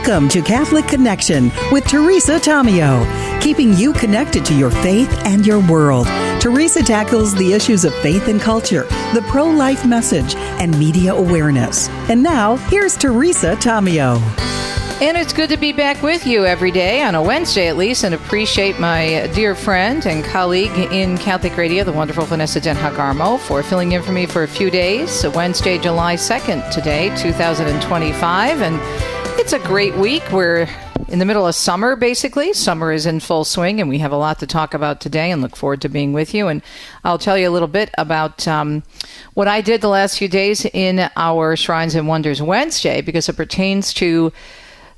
Welcome to Catholic Connection with Teresa Tomeo, keeping you connected to your faith and your world. Teresa tackles the issues of faith and culture, the pro-life message, and media awareness. And now, here's Teresa Tomeo. And it's good to be back with you every day, on a Wednesday at least, and appreciate my dear friend and colleague in Catholic Radio, the wonderful Vanessa Den Hagarmo, for filling in for me for a few days. So Wednesday, July 2nd today, 2025, and it's a great week. We're in the middle of summer, basically. Summer is in full swing, and we have a lot to talk about today, and look forward to being with you. And I'll tell you a little bit about what I did the last few days in our Shrines and Wonders Wednesday, because it pertains to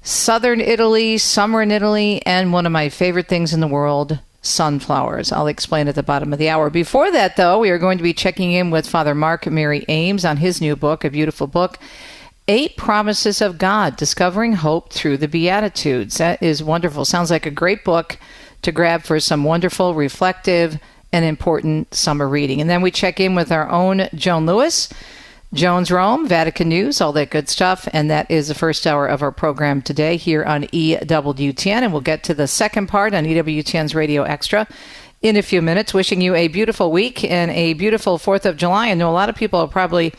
Southern Italy, summer in Italy, and one of my favorite things in the world, sunflowers. I'll explain at the bottom of the hour. Before that, though, we are going to be checking in with Father Mark Mary Ames on his new book, a beautiful book, 8 Promises of God, Discovering Hope Through the Beatitudes. That is wonderful. Sounds like a great book to grab for some wonderful, reflective, and important summer reading. And then we check in with our own Joan Lewis, Joan's Rome, Vatican News, all that good stuff. And that is the first hour of our program today here on EWTN. And we'll get to the second part on EWTN's Radio Extra in a few minutes. Wishing you a beautiful week and a beautiful 4th of July. I know a lot of people are probably,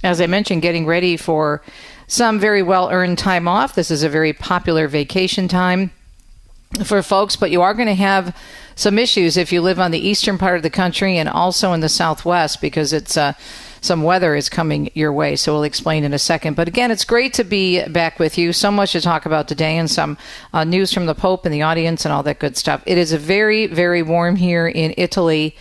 as I mentioned, getting ready for some very well-earned time off. This is a very popular vacation time for folks, but you are going to have some issues if you live on the eastern part of the country and also in the southwest, because it's some weather is coming your way. So we'll explain in a second. But again, it's great to be back with you. So much to talk about today, and some news from the Pope and the audience and all that good stuff. It is very, very warm here in Italy.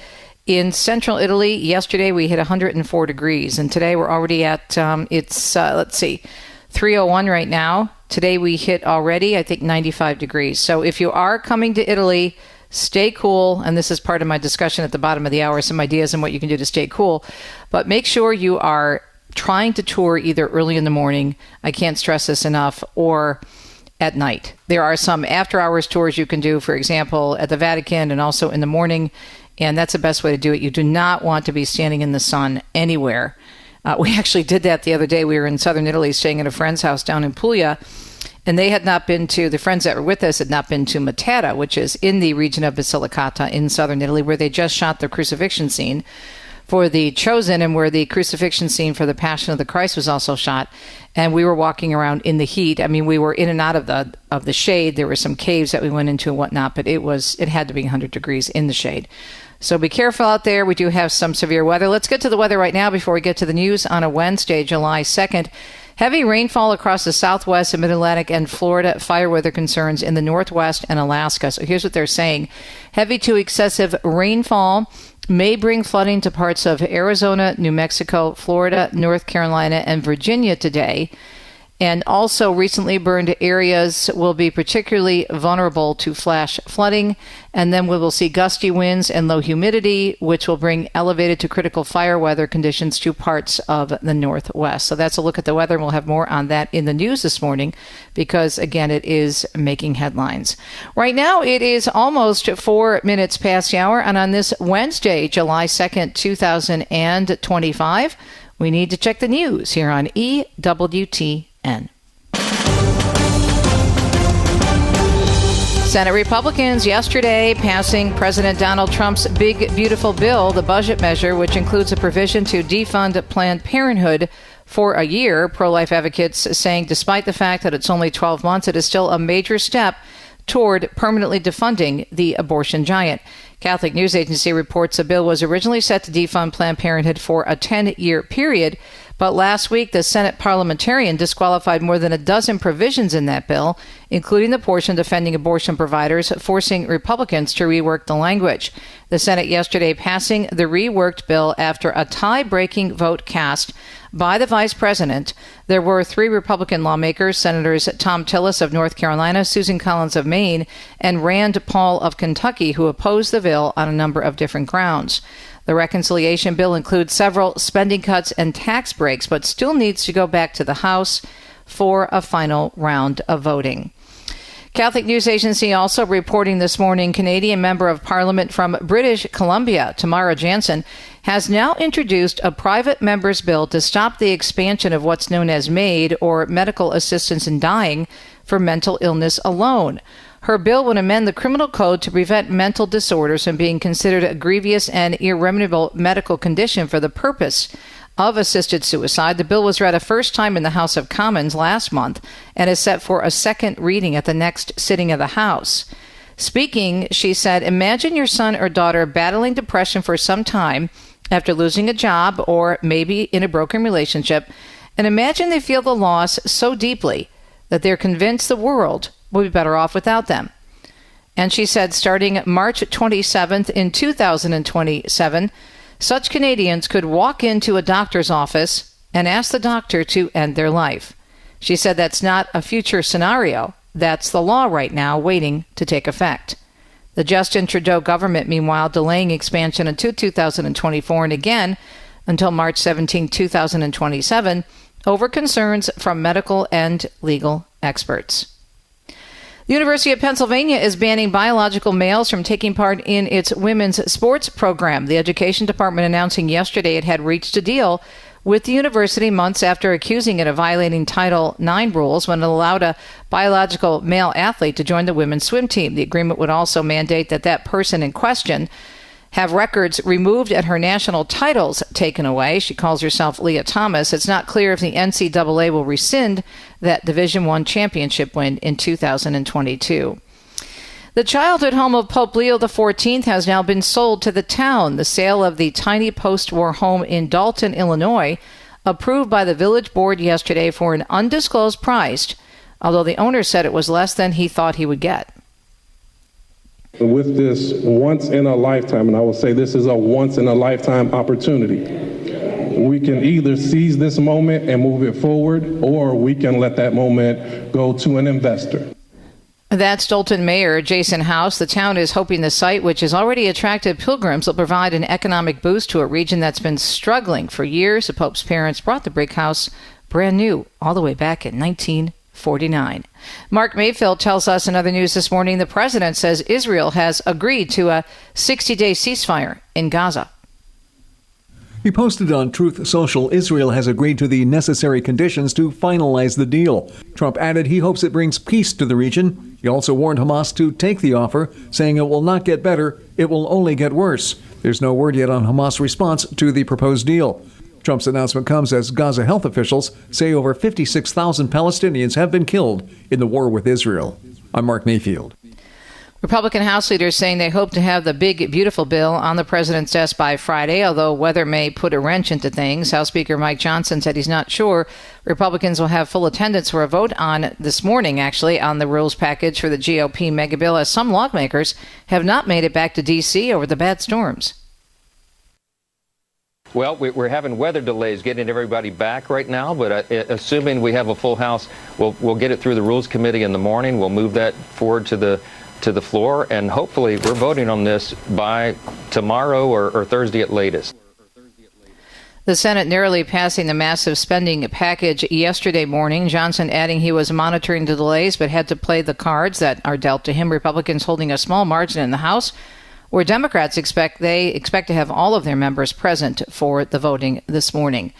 In central Italy, yesterday we hit 104 degrees, and today we're already at, 301 right now. Today we hit already, I think, 95 degrees. So if you are coming to Italy, stay cool, and this is part of my discussion at the bottom of the hour, some ideas on what you can do to stay cool. But make sure you are trying to tour either early in the morning, I can't stress this enough, or at night. There are some after-hours tours you can do, for example, at the Vatican and also in the morning, and that's the best way to do it. You do not want to be standing in the sun anywhere. We actually did that the other day. We were in southern Italy staying at a friend's house down in Puglia, and they had not been to, the friends that were with us had not been to Matera, which is in the region of Basilicata in southern Italy, where they just shot the crucifixion scene for The Chosen, and where the crucifixion scene for the Passion of the Christ was also shot. And we were walking around in the heat. I mean, we were in and out of the shade. There were some caves that we went into and whatnot, but it had to be 100 degrees in the shade. So be careful out there. We do have some severe weather. Let's get to the weather right now before we get to the news on a Wednesday, July 2nd. Heavy rainfall across the southwest and mid-Atlantic and Florida. Fire weather concerns in the northwest and Alaska. So here's what they're saying. Heavy to excessive rainfall may bring flooding to parts of Arizona, New Mexico, Florida, North Carolina, and Virginia today. And also recently burned areas will be particularly vulnerable to flash flooding. And then we will see gusty winds and low humidity, which will bring elevated to critical fire weather conditions to parts of the Northwest. So that's a look at the weather, and we'll have more on that in the news this morning, because, again, it is making headlines. Right now, it is almost 4 minutes past the hour, and on this Wednesday, July 2nd, 2025, we need to check the news here on EWTN. Senate Republicans yesterday passing President Donald Trump's big, beautiful bill, the budget measure, which includes a provision to defund Planned Parenthood for a year. Pro-life advocates saying despite the fact that it's only 12 months, it is still a major step toward permanently defunding the abortion giant. Catholic News Agency reports the bill was originally set to defund Planned Parenthood for a 10-year period, but last week the Senate parliamentarian disqualified more than a dozen provisions in that bill, including the portion defending abortion providers, forcing Republicans to rework the language. The Senate yesterday passing the reworked bill after a tie-breaking vote cast by the vice president. There were 3 Republican lawmakers, Senators Tom Tillis of North Carolina, Susan Collins of Maine, and Rand Paul of Kentucky, who opposed the bill on a number of different grounds. The reconciliation bill includes several spending cuts and tax breaks, but still needs to go back to the House for a final round of voting. Catholic News Agency also reporting this morning, Canadian Member of Parliament from British Columbia, Tamara Jansen, has now introduced a private member's bill to stop the expansion of what's known as MAID, or medical assistance in dying, for mental illness alone. Her bill would amend the criminal code to prevent mental disorders from being considered a grievous and irremediable medical condition for the purpose of assisted suicide. The bill was read a first time in the House of Commons last month and is set for a second reading at the next sitting of the House. Speaking, she said, imagine your son or daughter battling depression for some time after losing a job or maybe in a broken relationship, and imagine they feel the loss so deeply that they're convinced the world will be better off without them. And she said, starting March 27th in 2027, such Canadians could walk into a doctor's office and ask the doctor to end their life. She said that's not a future scenario. That's the law right now, waiting to take effect. The Justin Trudeau government, meanwhile, delaying expansion until 2024 and again until March 17, 2027, over concerns from medical and legal experts. The University of Pennsylvania is banning biological males from taking part in its women's sports program. The education department announcing yesterday it had reached a deal with the university months after accusing it of violating Title IX rules when it allowed a biological male athlete to join the women's swim team. The agreement would also mandate that that person in question have records removed and her national titles taken away. She calls herself Leah Thomas. It's not clear if the NCAA will rescind that Division I championship win in 2022. The childhood home of Pope Leo XIV has now been sold to the town. The sale of the tiny post-war home in Dalton, Illinois, approved by the village board yesterday for an undisclosed price, although the owner said it was less than he thought he would get. With this once-in-a-lifetime, and I will say this is a once-in-a-lifetime opportunity, we can either seize this moment and move it forward, or we can let that moment go to an investor. That's Dalton Mayor Jason House. The town is hoping the site, which has already attracted pilgrims, will provide an economic boost to a region that's been struggling for years. The Pope's parents brought the brick house brand new all the way back in 1949. Mark Mayfield tells us in other news this morning, the president says Israel has agreed to a 60-day ceasefire in Gaza. He posted on Truth Social, Israel has agreed to the necessary conditions to finalize the deal. Trump added he hopes it brings peace to the region. He also warned Hamas to take the offer, saying it will not get better, it will only get worse. There's no word yet on Hamas' response to the proposed deal. Trump's announcement comes as Gaza health officials say over 56,000 Palestinians have been killed in the war with Israel. I'm Mark Mayfield. Republican House leaders saying they hope to have the big, beautiful bill on the president's desk by Friday, although weather may put a wrench into things. House Speaker Mike Johnson said he's not sure Republicans will have full attendance for a vote on this morning, actually, on the rules package for the GOP mega bill, as some lawmakers have not made it back to D.C. over the bad storms. Well, we're having weather delays getting everybody back right now, but assuming we have a full House, we'll get it through the Rules Committee in the morning. We'll move that forward to the floor, and hopefully we're voting on this by tomorrow or Thursday at latest. The Senate narrowly passing the massive spending package yesterday morning. Johnson adding he was monitoring the delays but had to play the cards that are dealt to him. Republicans holding a small margin in the House, where Democrats expect to have all of their members present for the voting this morning.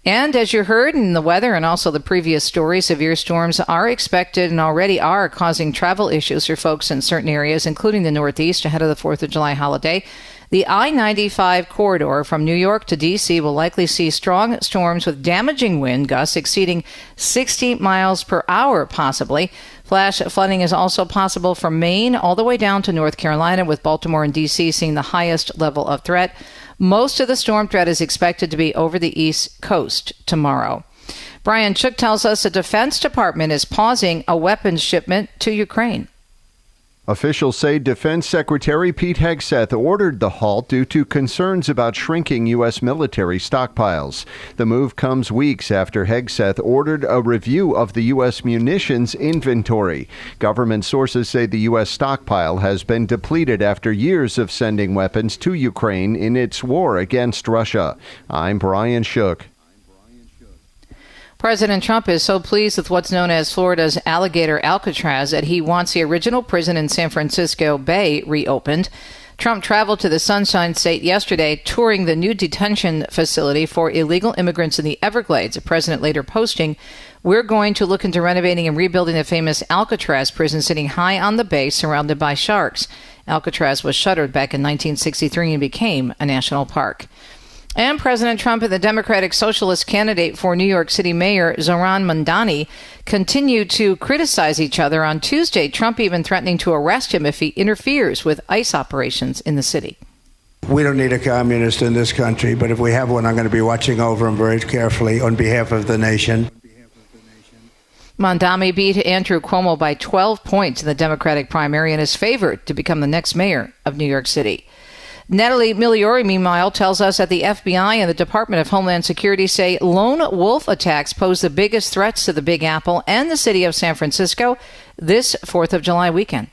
And as you heard in the weather and also the previous story, severe storms are expected and already are causing travel issues for folks in certain areas, including the Northeast, ahead of the 4th of July holiday. The I-95 corridor from New York to D.C. will likely see strong storms with damaging wind gusts exceeding 60 miles per hour, possibly. Flash flooding is also possible from Maine all the way down to North Carolina, with Baltimore and D.C. seeing the highest level of threat. Most of the storm threat is expected to be over the East Coast tomorrow. Brian Shook tells us the Defense Department is pausing a weapons shipment to Ukraine. Officials say Defense Secretary Pete Hegseth ordered the halt due to concerns about shrinking U.S. military stockpiles. The move comes weeks after Hegseth ordered a review of the U.S. munitions inventory. Government sources say the U.S. stockpile has been depleted after years of sending weapons to Ukraine in its war against Russia. I'm Brian Shook. President Trump is so pleased with what's known as Florida's alligator Alcatraz that he wants the original prison in San Francisco Bay reopened. Trump traveled to the Sunshine State yesterday, touring the new detention facility for illegal immigrants in the Everglades. The president later posting, "We're going to look into renovating and rebuilding the famous Alcatraz prison sitting high on the bay surrounded by sharks." Alcatraz was shuttered back in 1963 and became a national park. And President Trump and the Democratic Socialist candidate for New York City Mayor Zohran Mamdani continue to criticize each other. On Tuesday, Trump even threatening to arrest him if he interferes with ICE operations in the city. We don't need a communist in this country, but if we have one, I'm going to be watching over him very carefully on behalf of the nation. Mamdani beat Andrew Cuomo by 12 points in the Democratic primary and is favored to become the next mayor of New York City. Natalie Migliori, meanwhile, tells us that the FBI and the Department of Homeland Security say lone wolf attacks pose the biggest threats to the Big Apple and the city of San Francisco this 4th of July weekend.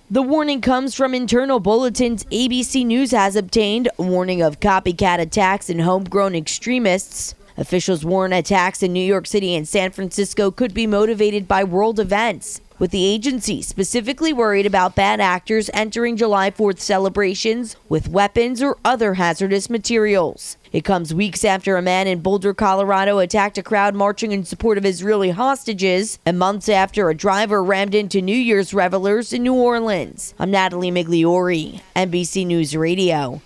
The warning comes from internal bulletins ABC News has obtained, a warning of copycat attacks and homegrown extremists. Officials warn attacks in New York City and San Francisco could be motivated by world events, with the agency specifically worried about bad actors entering July 4th celebrations with weapons or other hazardous materials. It comes weeks after a man in Boulder, Colorado attacked a crowd marching in support of Israeli hostages, and months after a driver rammed into New Year's revelers in New Orleans. I'm Natalie Migliori, NBC News Radio.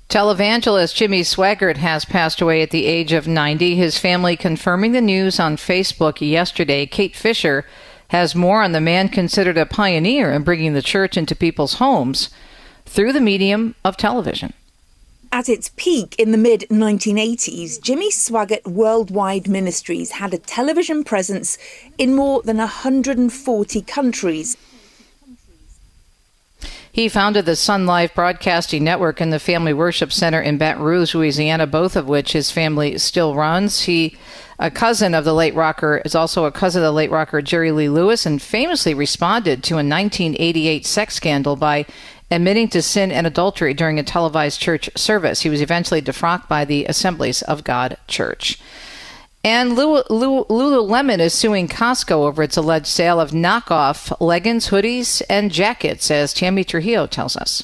Televangelist Jimmy Swaggart has passed away at the age of 90. His family confirming the news on Facebook yesterday. Kate Fisher has more on the man considered a pioneer in bringing the church into people's homes through the medium of television. At its peak in the mid-1980s, Jimmy Swaggart Worldwide Ministries had a television presence in more than 140 countries. He founded the Sun Life Broadcasting Network and the Family Worship Center in Baton Rouge, Louisiana, both of which his family still runs. He, a cousin of the late rocker, is also a cousin of the late rocker Jerry Lee Lewis, and famously responded to a 1988 sex scandal by admitting to sin and adultery during a televised church service. He was eventually defrocked by the Assemblies of God Church. And Lululemon is suing Costco over its alleged sale of knockoff leggings, hoodies, and jackets, as Tammy Trujillo tells us.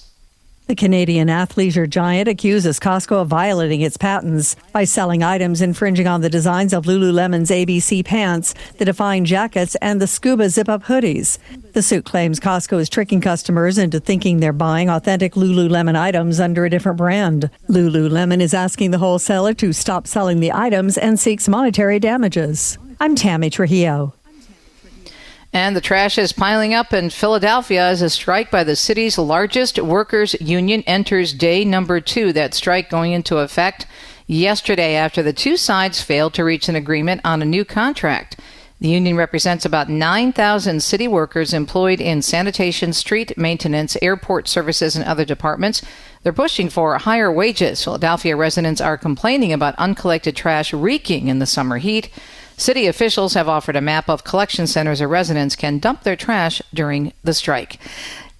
The Canadian athleisure giant accuses Costco of violating its patents by selling items infringing on the designs of Lululemon's ABC pants, the Define jackets, and the Scuba zip-up hoodies. The suit claims Costco is tricking customers into thinking they're buying authentic Lululemon items under a different brand. Lululemon is asking the wholesaler to stop selling the items and seeks monetary damages. I'm Tammy Trujillo. And the trash is piling up in Philadelphia as a strike by the city's largest workers' union enters day number 2. That strike going into effect yesterday after the two sides failed to reach an agreement on a new contract. The union represents about 9,000 city workers employed in sanitation, street maintenance, airport services, and other departments. They're pushing for higher wages. Philadelphia residents are complaining about uncollected trash reeking in the summer heat. City officials have offered a map of collection centers where residents can dump their trash during the strike.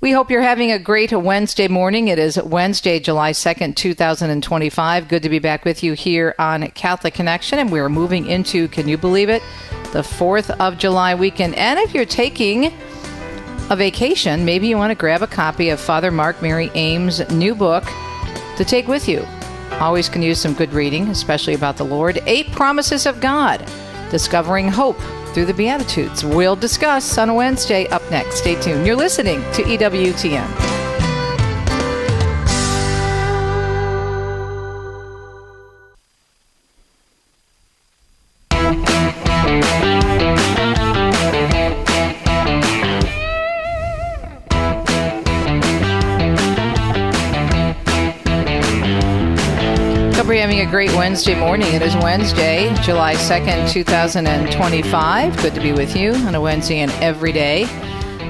We hope you're having a great Wednesday morning. It is Wednesday, July 2nd, 2025. Good to be back with you here on Catholic Connection. And we're moving into, can you believe it, the 4th of July weekend. And if you're taking a vacation, maybe you want to grab a copy of Father Mark Mary Ames' new book to take with you. Always can use some good reading, especially about the Lord. 8 Promises of God. Discovering hope through the Beatitudes. We'll discuss on a Wednesday. Up next, stay tuned. You're listening to EWTN. We're having a great Wednesday morning. It is Wednesday, July 2nd, 2025. Good to be with you on a Wednesday and every day.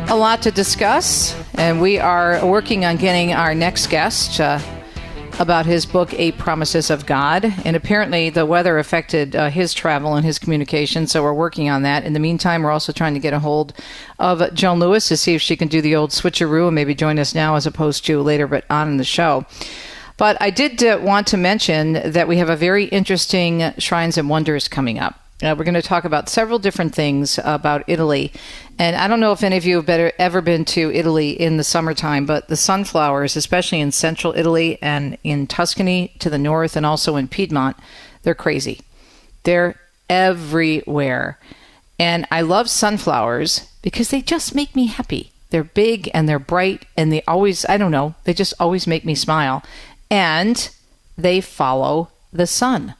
A lot to discuss, and we are working on getting our next guest about his book, 8 Promises of God. And apparently the weather affected his travel and his communication, so we're working on that. In the meantime, we're also trying to get a hold of Joan Lewis to see if she can do the old switcheroo and maybe join us now as opposed to later, but on in the show. But I did want to mention that we have a very interesting Shrines and Wonders coming up. We're going to talk about several different things about Italy. And I don't know if any of you have ever been to Italy in the summertime, but the sunflowers, especially in central Italy and in Tuscany to the north and also in Piedmont, they're crazy. They're everywhere. And I love sunflowers because they just make me happy. They're big and they're bright and they always, I don't know, they just always make me smile. And they follow the sun.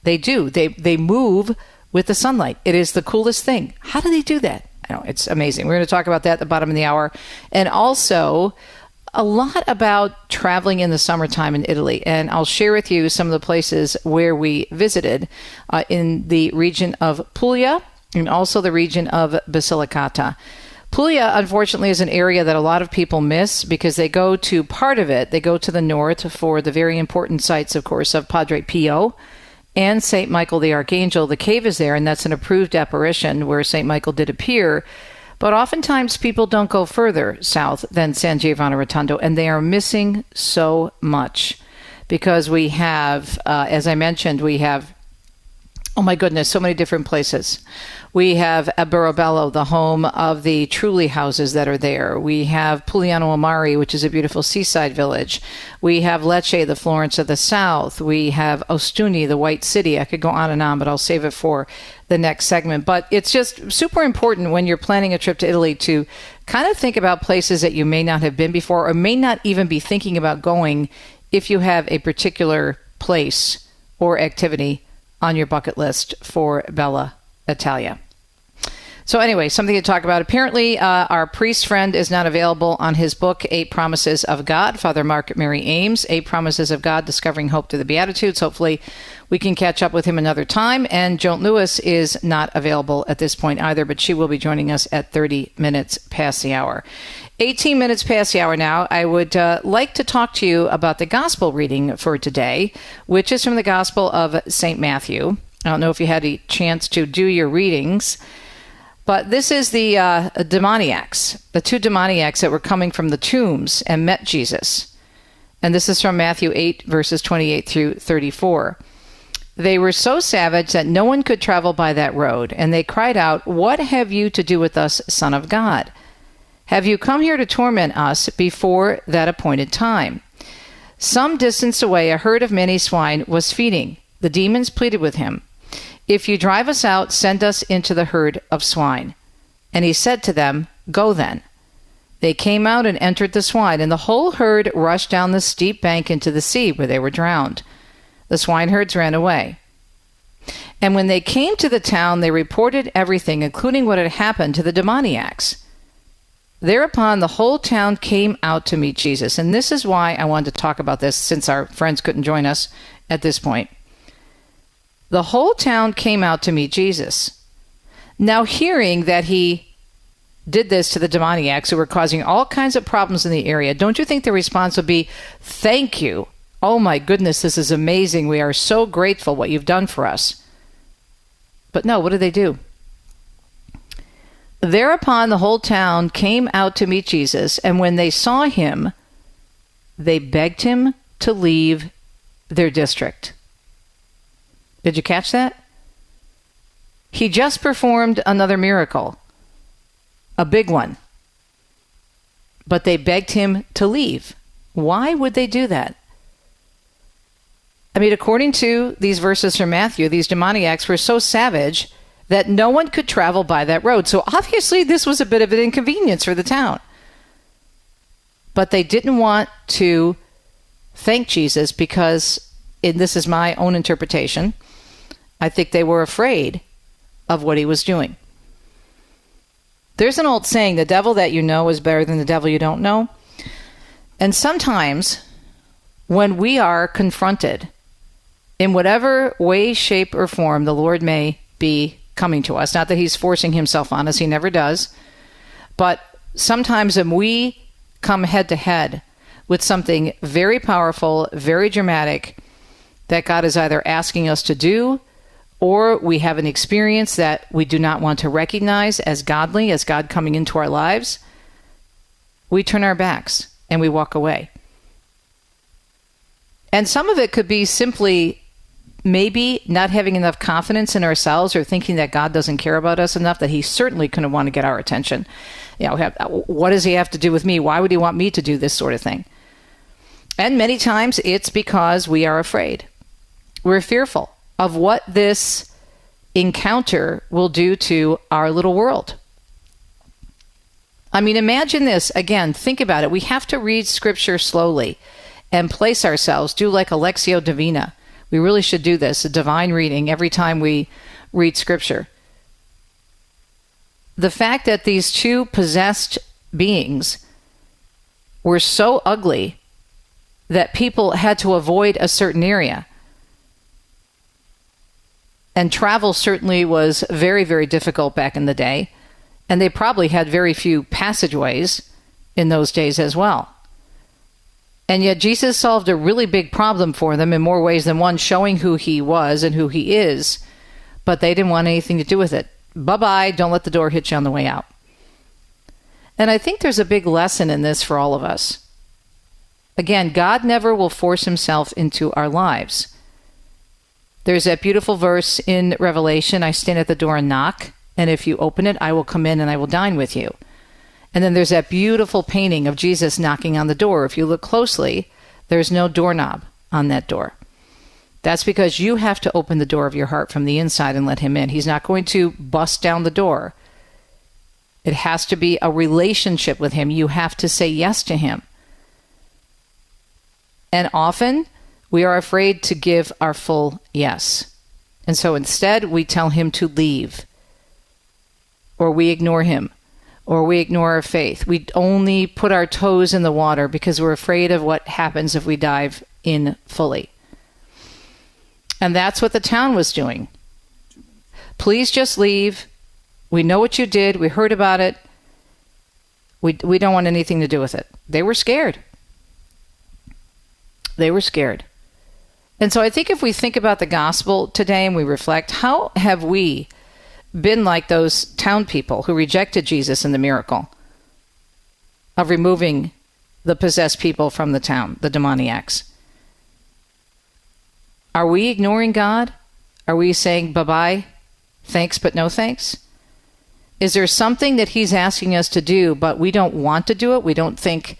They do. They move with the sunlight. It is the coolest thing. How do they do that? I know, it's amazing. We're going to talk about that at the bottom of the hour. And also a lot about traveling in the summertime in Italy. And I'll share with you some of the places where we visited in the region of Puglia and also the region of Basilicata. Puglia, unfortunately, is an area that a lot of people miss because they go to part of it. They go to the north for the very important sites, of course, of Padre Pio and St. Michael the Archangel. The cave is there, and that's an approved apparition where St. Michael did appear. But oftentimes people don't go further south than San Giovanni Rotondo, and they are missing so much because we have, as I mentioned, we have, oh my goodness, so many different places. We have Aberobello, the home of the Trulli houses that are there. We have Pugliano Amari, which is a beautiful seaside village. We have Lecce, the Florence of the South. We have Ostuni, the White City. I could go on, but I'll save it for the next segment. But it's just super important when you're planning a trip to Italy to kind of think about places that you may not have been before or may not even be thinking about going if you have a particular place or activity on your bucket list for Bella Italia. So anyway, something to talk about. Apparently, our priest friend is not available on his book, 8 Promises of God, Father Mark Mary Ames, 8 Promises of God, Discovering Hope Through the Beatitudes. Hopefully, we can catch up with him another time. And Joan Lewis is not available at this point either, but she will be joining us at 30 minutes past the hour. 18 minutes past the hour now. I would like to talk to you about the gospel reading for today, which is from the Gospel of St. Matthew. I don't know if you had a chance to do your readings, but this is the demoniacs, the 2 demoniacs that were coming from the tombs and met Jesus. And this is from Matthew 8, verses 28 through 34. They were so savage that no one could travel by that road, and they cried out, "What have you to do with us, Son of God? Have you come here to torment us before that appointed time?" Some distance away, a herd of many swine was feeding. The demons pleaded with him, "If you drive us out, send us into the herd of swine." And he said to them, "Go then." They came out and entered the swine, and the whole herd rushed down the steep bank into the sea, where they were drowned. The swineherds ran away. And when they came to the town, they reported everything, including what had happened to the demoniacs. Thereupon the whole town came out to meet Jesus. And this is why I wanted to talk about this, since our friends couldn't join us at this point. The whole town came out to meet Jesus. Now, hearing that he did this to the demoniacs who were causing all kinds of problems in the area, don't you think the response would be, "Thank you. Oh my goodness, this is amazing. We are so grateful what you've done for us." But no, what did they do? Thereupon the whole town came out to meet Jesus, and when they saw him, they begged him to leave their district. Did you catch that? He just performed another miracle, a big one. But they begged him to leave. Why would they do that? I mean, according to these verses from Matthew, these demoniacs were so savage that no one could travel by that road. So obviously this was a bit of an inconvenience for the town. But they didn't want to thank Jesus because, and this is my own interpretation, I think they were afraid of what he was doing. There's an old saying, the devil that you know is better than the devil you don't know. And sometimes when we are confronted in whatever way, shape, or form the Lord may be coming to us, not that he's forcing himself on us, he never does, but sometimes when we come head to head with something very powerful, very dramatic, that God is either asking us to do, or we have an experience that we do not want to recognize as godly, as God coming into our lives, we turn our backs and we walk away. And some of it could be simply maybe not having enough confidence in ourselves or thinking that God doesn't care about us enough, that he certainly couldn't want to get our attention. What does he have to do with me? Why would he want me to do this sort of thing? And many times it's because we are afraid. We're fearful of what this encounter will do to our little world. I mean, imagine this. Again, think about it. We have to read scripture slowly and place ourselves, do like a Lectio Divina. We really should do this, a divine reading, every time we read scripture. The fact that these two possessed beings were so ugly that people had to avoid a certain area. And travel certainly was very, very difficult back in the day. And they probably had very few passageways in those days as well. And yet Jesus solved a really big problem for them in more ways than one, showing who he was and who he is. But they didn't want anything to do with it. Bye-bye, don't let the door hit you on the way out. And I think there's a big lesson in this for all of us. Again, God never will force himself into our lives. There's that beautiful verse in Revelation, I stand at the door and knock, and if you open it, I will come in and I will dine with you. And then there's that beautiful painting of Jesus knocking on the door. If you look closely, there's no doorknob on that door. That's because you have to open the door of your heart from the inside and let him in. He's not going to bust down the door. It has to be a relationship with him. You have to say yes to him. And often, we are afraid to give our full yes. And so instead, we tell him to leave. Or we ignore him. Or we ignore our faith. We only put our toes in the water because we're afraid of what happens if we dive in fully. And that's what the town was doing. Please just leave. We know what you did. We heard about it. We don't want anything to do with it. They were scared. They were scared. And so I think if we think about the gospel today and we reflect, how have we been like those town people who rejected Jesus in the miracle of removing the possessed people from the town, the demoniacs? Are we ignoring God? Are we saying bye-bye, thanks but no thanks? Is there something that he's asking us to do, but we don't want to do it? We don't think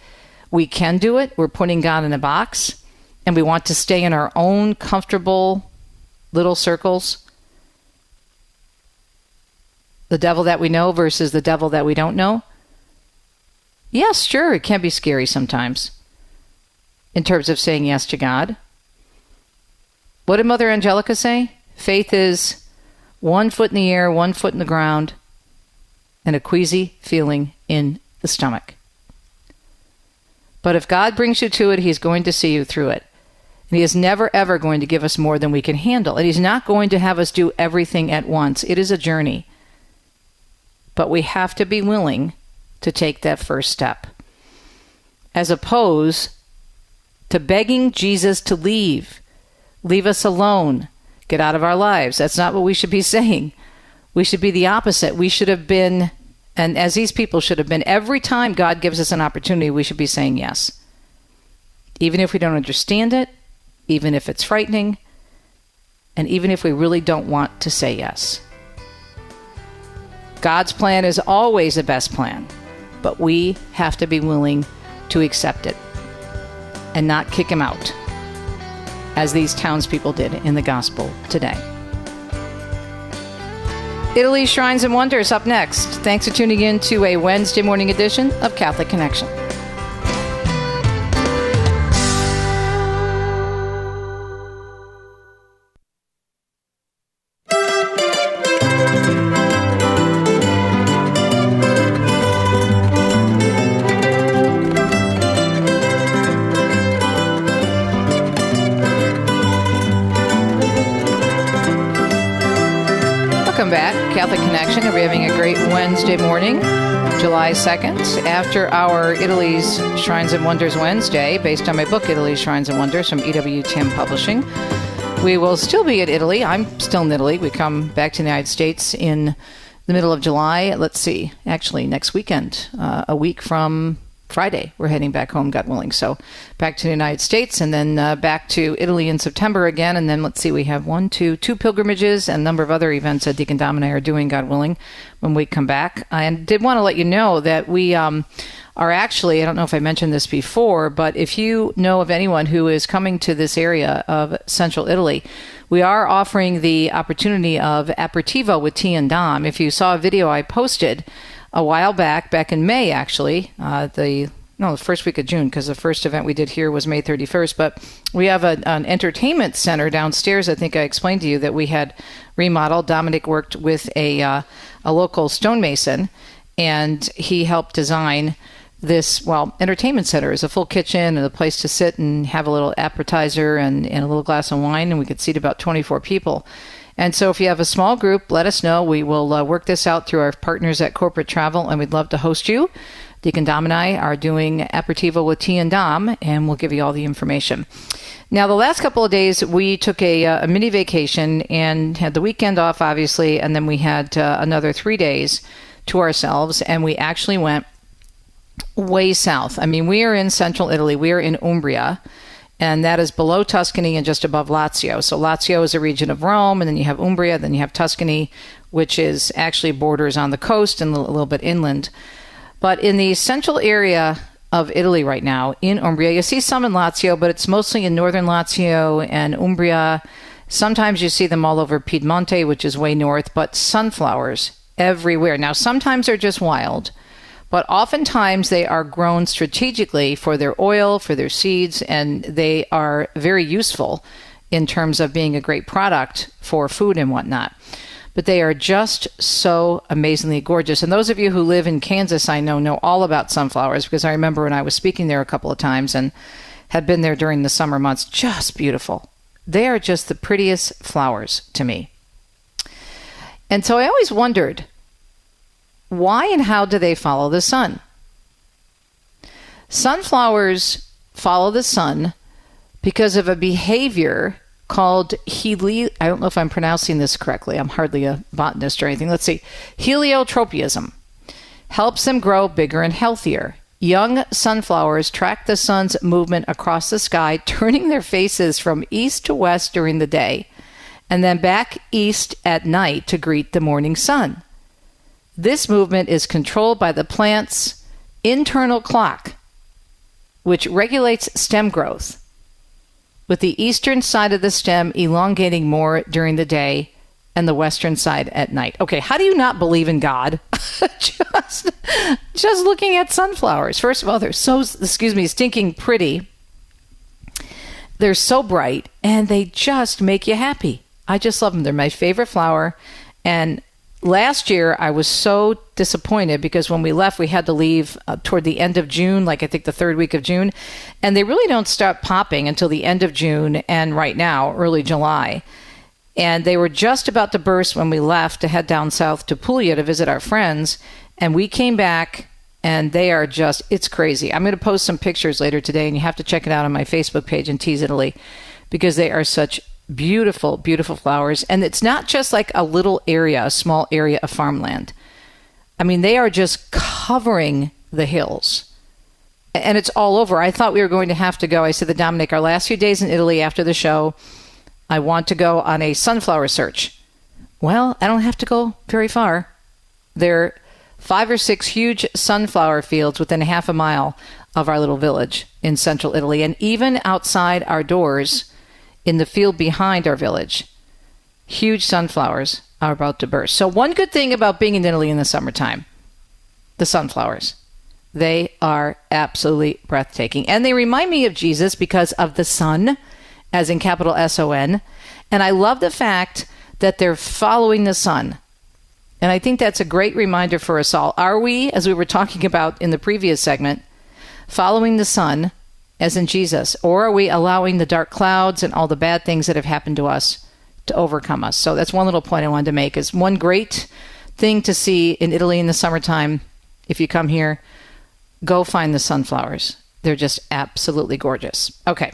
we can do it? We're putting God in a box, and we want to stay in our own comfortable little circles? The devil that we know versus the devil that we don't know? Yes, sure, it can be scary sometimes in terms of saying yes to God. What did Mother Angelica say? Faith is 1 foot in the air, 1 foot in the ground, and a queasy feeling in the stomach. But if God brings you to it, he's going to see you through it. And he is never, ever going to give us more than we can handle. And he's not going to have us do everything at once. It is a journey. But we have to be willing to take that first step. As opposed to begging Jesus to leave us alone, get out of our lives. That's not what we should be saying. We should be the opposite. We should have been, and as these people should have been, every time God gives us an opportunity, we should be saying yes. Even if we don't understand it, even if it's frightening, and even if we really don't want to say yes. God's plan is always the best plan, but we have to be willing to accept it and not kick him out, as these townspeople did in the gospel today. Italy's Shrines and Wonders up next. Thanks for tuning in to a Wednesday morning edition of Catholic Connection. Welcome back, Catholic Connection. We're having a great Wednesday morning, July 2nd, after our Italy's Shrines and Wonders Wednesday, based on my book, Italy's Shrines and Wonders, from EWTM Publishing. We will still be in Italy. I'm still in Italy. We come back to the United States in the middle of July. Let's see, actually next weekend, a week from Friday, we're heading back home, God willing. So back to the United States and then back to Italy in September again. And then let's see, we have two pilgrimages and a number of other events that Deacon Dom and I are doing, God willing, when we come back. I did want to let you know that we are actually, I don't know if I mentioned this before, but if you know of anyone who is coming to this area of central Italy, we are offering the opportunity of aperitivo with tea and Dom. If you saw a video I posted a while back in May, actually, the first week of June, because the first event we did here was May 31st. But we have an entertainment center downstairs. I think I explained to you that we had remodeled. Dominic worked with a local stonemason, and he helped design this, entertainment center. Is a full kitchen and a place to sit and have a little appetizer and a little glass of wine, and we could seat about 24 people. And so if you have a small group, let us know. We will work this out through our partners at Corporate Travel, and we'd love to host you. Deacon Dom and I are doing aperitivo with tea and Dom, and we'll give you all the information. Now, the last couple of days, we took a mini vacation and had the weekend off, obviously, and then we had another 3 days to ourselves, and we actually went way south. I mean, we are in central Italy. We are in Umbria, and that is below Tuscany and just above Lazio. So Lazio is a region of Rome, and then you have Umbria, then you have Tuscany, which is actually borders on the coast and a little bit inland. But in the central area of Italy right now, in Umbria, you see some in Lazio, but it's mostly in northern Lazio and Umbria. Sometimes you see them all over Piedmonte, which is way north, but sunflowers everywhere. Now, sometimes they're just wild, but oftentimes they are grown strategically for their oil, for their seeds, and they are very useful in terms of being a great product for food and whatnot. But they are just so amazingly gorgeous. And those of you who live in Kansas, I know all about sunflowers, because I remember when I was speaking there a couple of times and had been there during the summer months, just beautiful. They are just the prettiest flowers to me. And so I always wondered, why and how do they follow the sun? Sunflowers follow the sun because of a behavior called I don't know if I'm pronouncing this correctly. I'm hardly a botanist or anything. Let's see. Heliotropism helps them grow bigger and healthier. Young sunflowers track the sun's movement across the sky, turning their faces from east to west during the day, and then back east at night to greet the morning sun. This movement is controlled by the plant's internal clock, which regulates stem growth, with the eastern side of the stem elongating more during the day and the western side at night. Okay, how do you not believe in God? just looking at sunflowers. First of all, they're so, stinking pretty. They're so bright, and they just make you happy. I just love them. They're my favorite flower, and last year, I was so disappointed because when we left, we had to leave toward the end of June, like I think the third week of June. And they really don't start popping until the end of June and right now, early July. And they were just about to burst when we left to head down south to Puglia to visit our friends. And we came back and they are just, it's crazy. I'm going to post some pictures later today and you have to check it out on my Facebook page in Tease Italy because they are such beautiful, beautiful flowers. And it's not just like a little area, a small area of farmland. I mean, they are just covering the hills. And it's all over. I thought we were going to have to go. I said to Dominic, our last few days in Italy after the show, I want to go on a sunflower search. Well, I don't have to go very far. There are 5 or 6 huge sunflower fields within half a mile of our little village in central Italy. And even outside our doors, in the field behind our village, huge sunflowers are about to burst. So one good thing about being in Italy in the summertime, the sunflowers, they are absolutely breathtaking. And they remind me of Jesus because of the sun, as in capital S-O-N. And I love the fact that they're following the sun. And I think that's a great reminder for us all. Are we, as we were talking about in the previous segment, following the sun, as in Jesus, or are we allowing the dark clouds and all the bad things that have happened to us to overcome us? So that's one little point I wanted to make, is one great thing to see in Italy in the summertime. If you come here, go find the sunflowers. They're just absolutely gorgeous. Okay.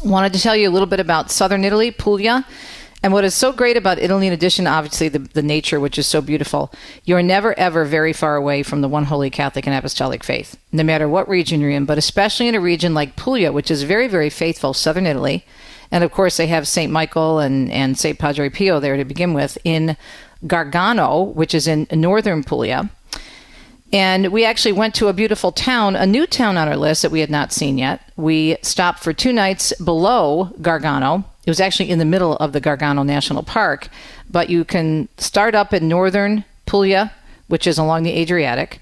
Wanted to tell you a little bit about southern Italy, Puglia. And what is so great about Italy, in addition, obviously, the nature, which is so beautiful, you're never, ever very far away from the one holy Catholic and Apostolic faith, no matter what region you're in, but especially in a region like Puglia, which is very, very faithful, southern Italy. And, of course, they have St. Michael and St. Padre Pio there to begin with in Gargano, which is in northern Puglia. And we actually went to a beautiful town, a new town on our list that we had not seen yet. We stopped for 2 nights below Gargano. It was actually in the middle of the Gargano National Park, but you can start up in northern Puglia, which is along the Adriatic,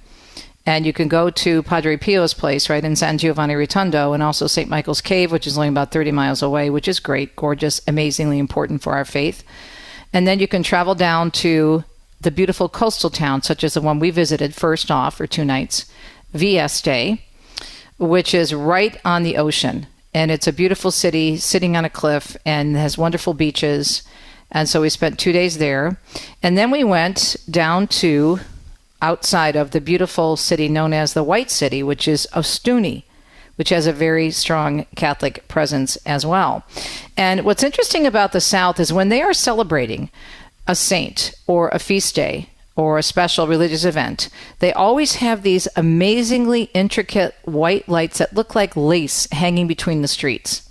and you can go to Padre Pio's place right in San Giovanni Rotondo, and also St. Michael's Cave, which is only about 30 miles away, which is great, gorgeous, amazingly important for our faith. And then you can travel down to the beautiful coastal towns, such as the one we visited first off for 2 nights, Vieste, which is right on the ocean. And it's a beautiful city sitting on a cliff and has wonderful beaches. And so we spent 2 days there. And then we went down to outside of the beautiful city known as the White City, which is Ostuni, which has a very strong Catholic presence as well. And what's interesting about the South is when they are celebrating a saint or a feast day or a special religious event, they always have these amazingly intricate white lights that look like lace hanging between the streets.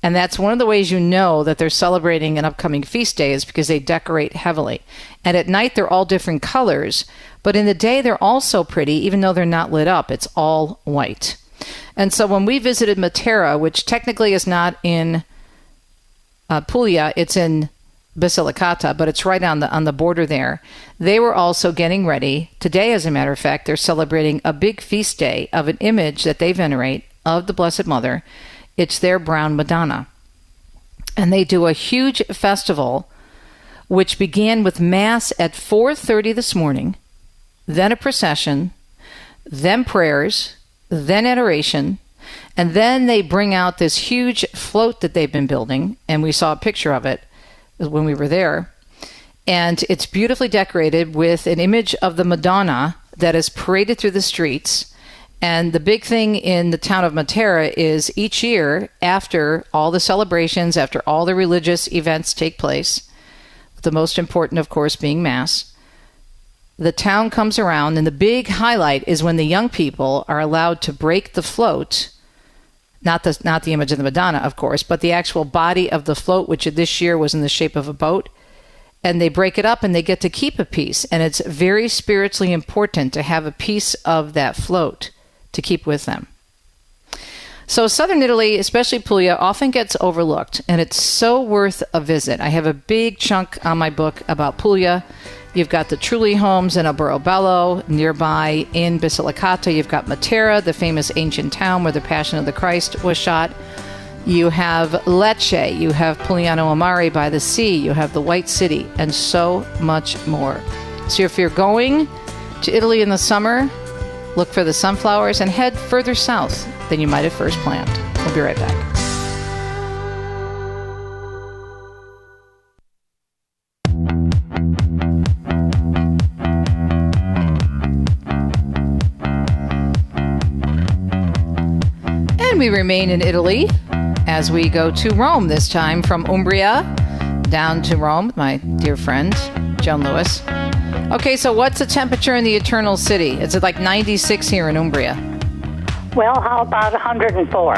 And that's one of the ways you know that they're celebrating an upcoming feast day, is because they decorate heavily. And at night, they're all different colors, but in the day, they're all so pretty, even though they're not lit up. It's all white. And so when we visited Matera, which technically is not in Puglia, it's in Basilicata, but it's right on the border there. They were also getting ready. Today, as a matter of fact, they're celebrating a big feast day of an image that they venerate of the Blessed Mother. It's their brown Madonna. And they do a huge festival, which began with Mass at 4:30 this morning, then a procession, then prayers, then adoration, and then they bring out this huge float that they've been building, and we saw a picture of it when we were there. And it's beautifully decorated with an image of the Madonna that is paraded through the streets. And the big thing in the town of Matera is each year, after all the celebrations, after all the religious events take place, the most important, of course, being Mass, the town comes around, and the big highlight is when the young people are allowed to break the float, not the image of the Madonna, of course, but the actual body of the float, which this year was in the shape of a boat, and they break it up and they get to keep a piece. And it's very spiritually important to have a piece of that float to keep with them. So southern Italy, especially Puglia, often gets overlooked, and it's so worth a visit. I have a big chunk on my book about Puglia. You've got the Trulli homes in Alberobello. Nearby in Basilicata, you've got Matera, the famous ancient town where the Passion of the Christ was shot. You have Lecce, you have Pugliano Amare by the sea, you have the White City, and so much more. So if you're going to Italy in the summer, look for the sunflowers and head further south than you might have first planned. We'll be right back. And we remain in Italy as we go to Rome, this time from Umbria down to Rome with my dear friend, Joan Lewis. Okay, so what's the temperature in the Eternal City? Is it like 96 here in Umbria? Well, how about 104?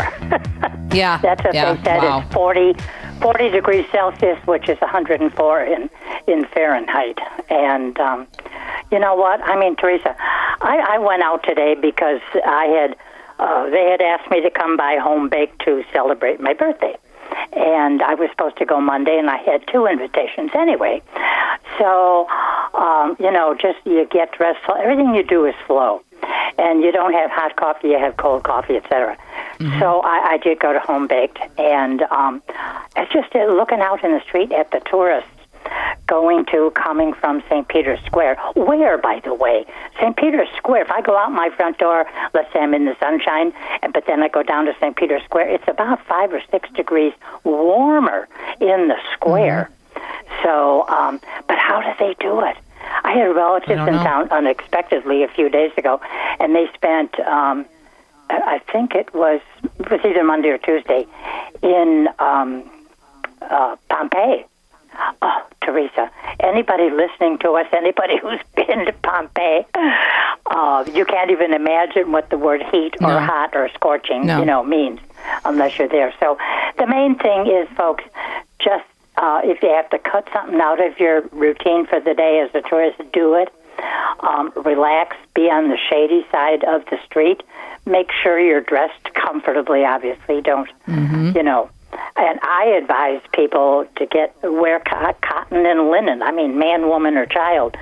Yeah. That's what they said. Wow. It's 40 degrees Celsius, which is 104 in Fahrenheit. And you know what? I mean, Teresa, I went out today because they had asked me to come by home baked to celebrate my birthday. And I was supposed to go Monday, and I had 2 invitations anyway. So, just you get dressed. Everything you do is slow. And you don't have hot coffee, you have cold coffee, etc. Mm-hmm. So I did go to Home Baked, and it's just looking out in the street at the tourists coming from St. Peter's Square. Where, by the way, St. Peter's Square, if I go out my front door, let's say I'm in the sunshine, but then I go down to St. Peter's Square, it's about 5 or 6 degrees warmer in the square. Mm-hmm. So, but how do they do it? I had relatives in town unexpectedly a few days ago, and they spent, I think it was either Monday or Tuesday, in Pompeii. Teresa, anybody listening to us, anybody who's been to Pompeii, you can't even imagine what the word heat or hot or scorching, means unless you're there. So the main thing is, folks, just if you have to cut something out of your routine for the day as a tourist, do it. Relax, be on the shady side of the street. Make sure you're dressed comfortably, obviously. Don't, And I advise people to wear cotton and linen. I mean, man, woman, or child.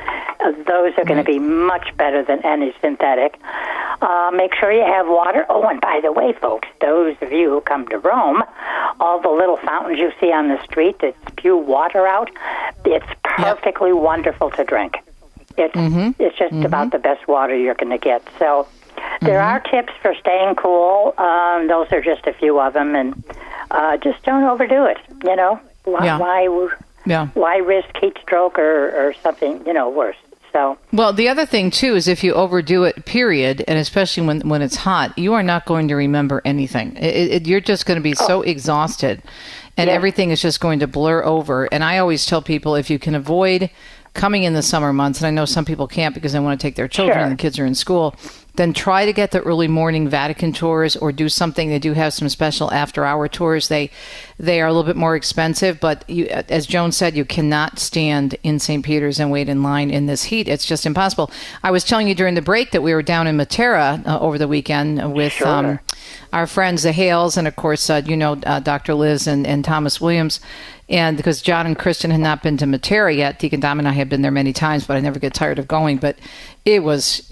Those are going to be much better than any synthetic. Make sure you have water. Oh, and by the way, folks, those of you who come to Rome, all the little fountains you see on the street that spew water out, it's perfectly wonderful to drink. It's just about the best water you're going to get. So there are tips for staying cool. Those are just a few of them, and just don't overdo it. Why risk heat stroke or something worse? So well, the other thing too is if you overdo it, period, and especially when it's hot, you are not going to remember anything. You're just going to be so exhausted, and everything is just going to blur over. And I always tell people, if you can avoid coming in the summer months, and I know some people can't because they want to take their children and the kids are in school, then try to get the early morning Vatican tours or do something. They do have some special after-hour tours. They are a little bit more expensive, but as Joan said, you cannot stand in St. Peter's and wait in line in this heat. It's just impossible. I was telling you during the break that we were down in Matera over the weekend with our friends, the Hales, and of course, Dr. Liz and Thomas Williams. And because John and Kristen had not been to Matera yet, Deacon Dom and I had been there many times, but I never get tired of going. But it was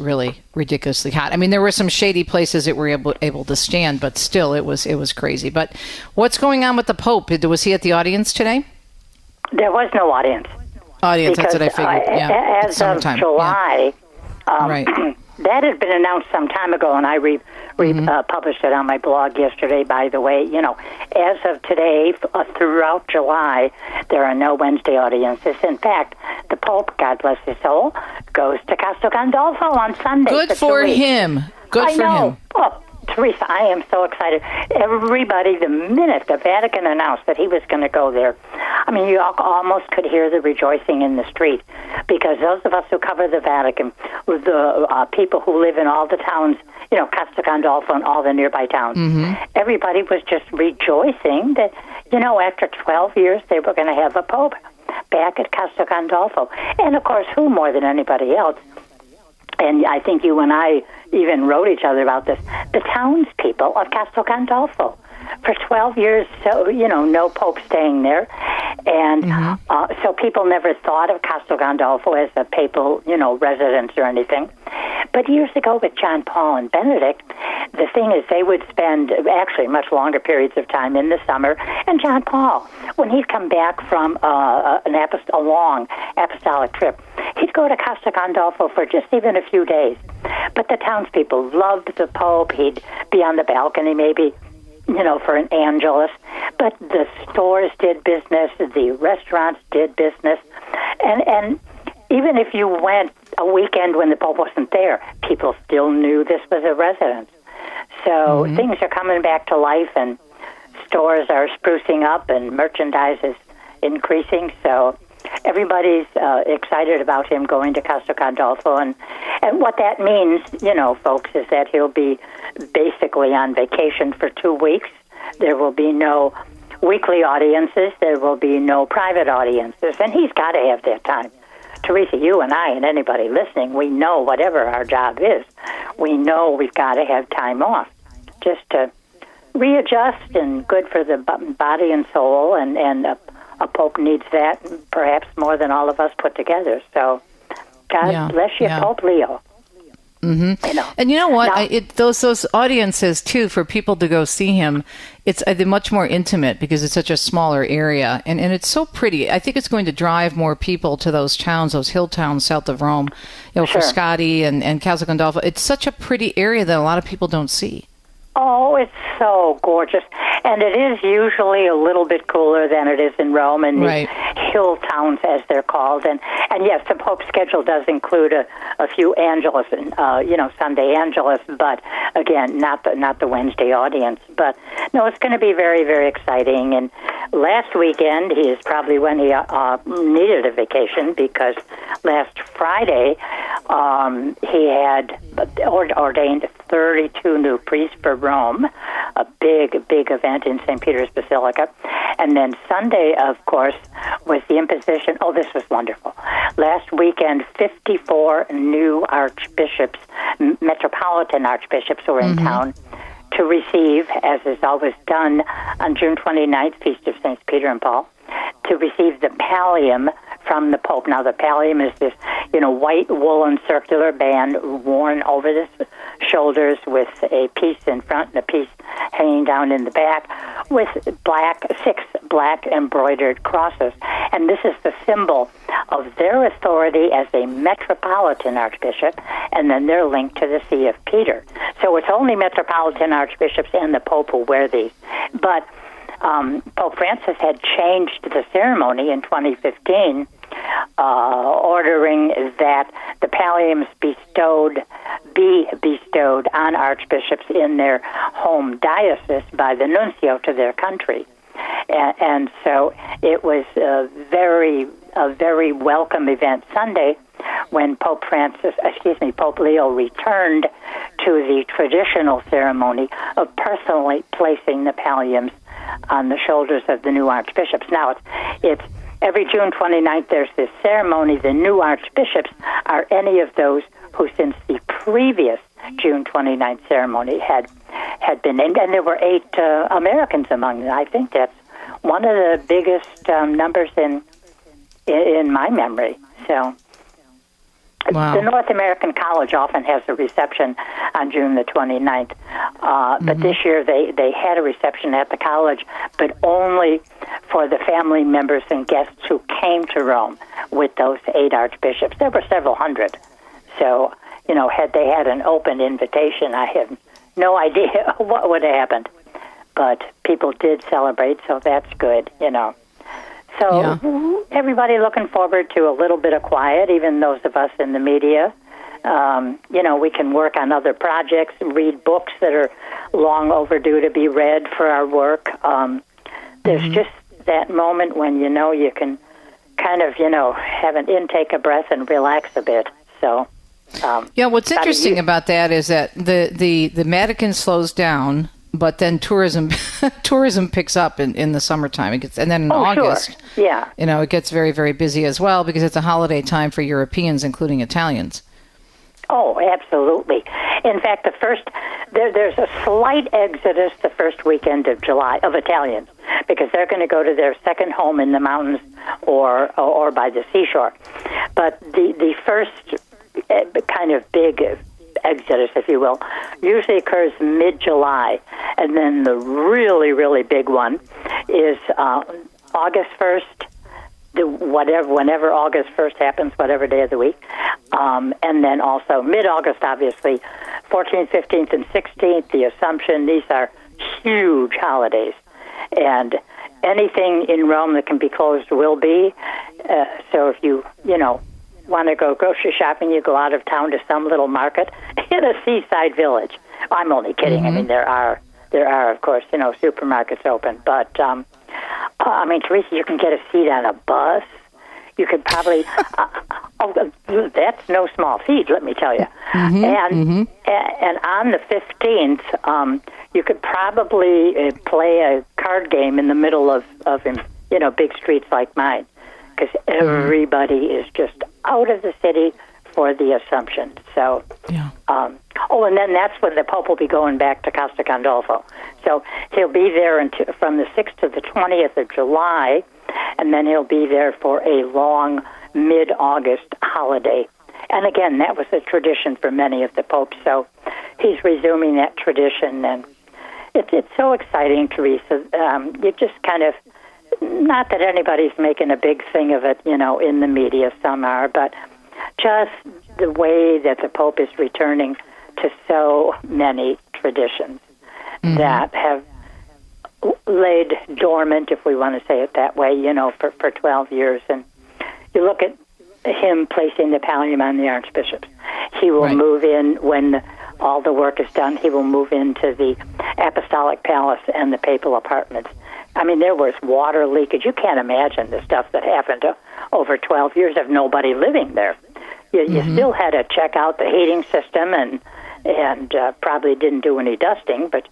really ridiculously hot. I mean, there were some shady places that were able to stand, but still, it was crazy. But what's going on with the Pope? Was he at the audience today? There was no audience. Because, that's what I figured. As of July, that had been announced some time ago, and I published it on my blog yesterday, by the way. As of today, throughout July, there are no Wednesday audiences. In fact, the Pope, God bless his soul, goes to Castel Gandolfo on Sunday. Good for him. Good for him. Oh, Teresa, I am so excited. Everybody, the minute the Vatican announced that he was going to go there, I mean, you almost could hear the rejoicing in the street, because those of us who cover the Vatican, the people who live in all the towns, Castel Gandolfo and all the nearby towns, everybody was just rejoicing that, after 12 years, they were going to have a Pope back at Castel Gandolfo. And, of course, who more than anybody else? And I think you and I even wrote each other about this. The townspeople of Castel Gandolfo. For 12 years, so, no Pope staying there. And so people never thought of Castel Gandolfo as a papal, residence or anything. But years ago with John Paul and Benedict, the thing is they would spend actually much longer periods of time in the summer. And John Paul, when he'd come back from a long apostolic trip, he'd go to Castel Gandolfo for just even a few days. But the townspeople loved the Pope. He'd be on the balcony maybe, for an Angelus. But the stores did business, the restaurants did business. And even if you went a weekend when the Pope wasn't there, people still knew this was a residence. So things are coming back to life, and stores are sprucing up, and merchandise is increasing. So everybody's excited about him going to Castel Gandolfo. And what that means, folks, is that he'll be basically on vacation for 2 weeks. There will be no weekly audiences. There will be no private audiences. And he's got to have that time. Teresa, you and I and anybody listening, we know whatever our job is, we know we've got to have time off just to readjust, and good for the body and soul. And a Pope needs that perhaps more than all of us put together. So God bless you, Pope Leo. And you know what? Those audiences, too, for people to go see him, it's much more intimate because it's such a smaller area. And it's so pretty. I think it's going to drive more people to those towns, those hill towns south of Rome, Frascati and Castel Gandolfo. It's such a pretty area that a lot of people don't see. Oh, it's so gorgeous. And it is usually a little bit cooler than it is in Rome. And hill towns, as they're called. And yes, the Pope's schedule does include a few Angelus, Sunday Angelus, but again, not the Wednesday audience. But no, it's going to be very, very exciting. And last weekend is probably when he needed a vacation, because last Friday he had ordained 32 new priests for Rome, a big event in St. Peter's Basilica. And then Sunday, of course, was the imposition. Oh, this was wonderful. Last weekend, 54 new archbishops, metropolitan archbishops, were in town to receive, as is always done on June 29th, Feast of Saints Peter and Paul, to receive the pallium from the Pope. Now, the pallium is this, white woolen circular band worn over the shoulders with a piece in front and a piece hanging down in the back with 6 black embroidered crosses. And this is the symbol of their authority as a metropolitan archbishop, and then they're linked to the See of Peter. So it's only metropolitan archbishops and the Pope who wear these. But Pope Francis had changed the ceremony in 2015, ordering that the palliums be bestowed on archbishops in their home diocese by the nuncio to their country. And so it was a very welcome event Sunday when Pope Leo returned to the traditional ceremony of personally placing the palliums on the shoulders of the new archbishops. Now, it's every June 29th, there's this ceremony. The new archbishops are any of those who, since the previous June 29th ceremony, had been named, and there were 8 Americans among them. I think that's one of the biggest numbers in my memory. So. Wow. The North American College often has a reception on June the 29th, but this year they had a reception at the college, but only for the family members and guests who came to Rome with those 8 archbishops. There were several hundred. So, had they had an open invitation, I have no idea what would have happened. But people did celebrate, so that's good, So everybody looking forward to a little bit of quiet, even those of us in the media. We can work on other projects, read books that are long overdue to be read for our work. There's just that moment when, you can kind of, have an intake of breath and relax a bit. So, what's interesting about that is that the Vatican slows down, but then tourism picks up in the summertime. And then in August, sure. It gets very, very busy as well, because it's a holiday time for Europeans, including Italians. Oh, absolutely. In fact, there's a slight exodus the first weekend of July of Italians, because they're going to go to their second home in the mountains or by the seashore. But the first kind of big exodus, if you will, usually occurs mid-July, and then the really, really big one is August 1st, whenever August 1st happens, whatever day of the week, and then also mid-August, obviously, 14th, 15th, and 16th, the Assumption. These are huge holidays, and anything in Rome that can be closed will be. So if you want to go grocery shopping, you go out of town to some little market in a seaside village. I'm only kidding. I mean, there are of course, supermarkets open, but Teresa, you can get a seat on a bus. You could probably that's no small feat, let me tell you. And on the 15th, you could probably play a card game in the middle of big streets like mine, because everybody is just out of the city for the Assumption. So, and then that's when the Pope will be going back to Costa Gandolfo. So he'll be there from the 6th to the 20th of July, and then he'll be there for a long mid-August holiday. And again, that was a tradition for many of the popes, so he's resuming that tradition, and it's so exciting, Teresa. You just kind of, not that anybody's making a big thing of it, in the media, some are, but just the way that the Pope is returning to so many traditions that have laid dormant, if we want to say it that way, for 12 years. And you look at him placing the pallium on the archbishops. He will move in when all the work is done. He will move into the apostolic palace and the papal apartments. I mean, there was water leakage. You can't imagine the stuff that happened over 12 years of nobody living there. You still had to check out the heating system and probably didn't do any dusting, but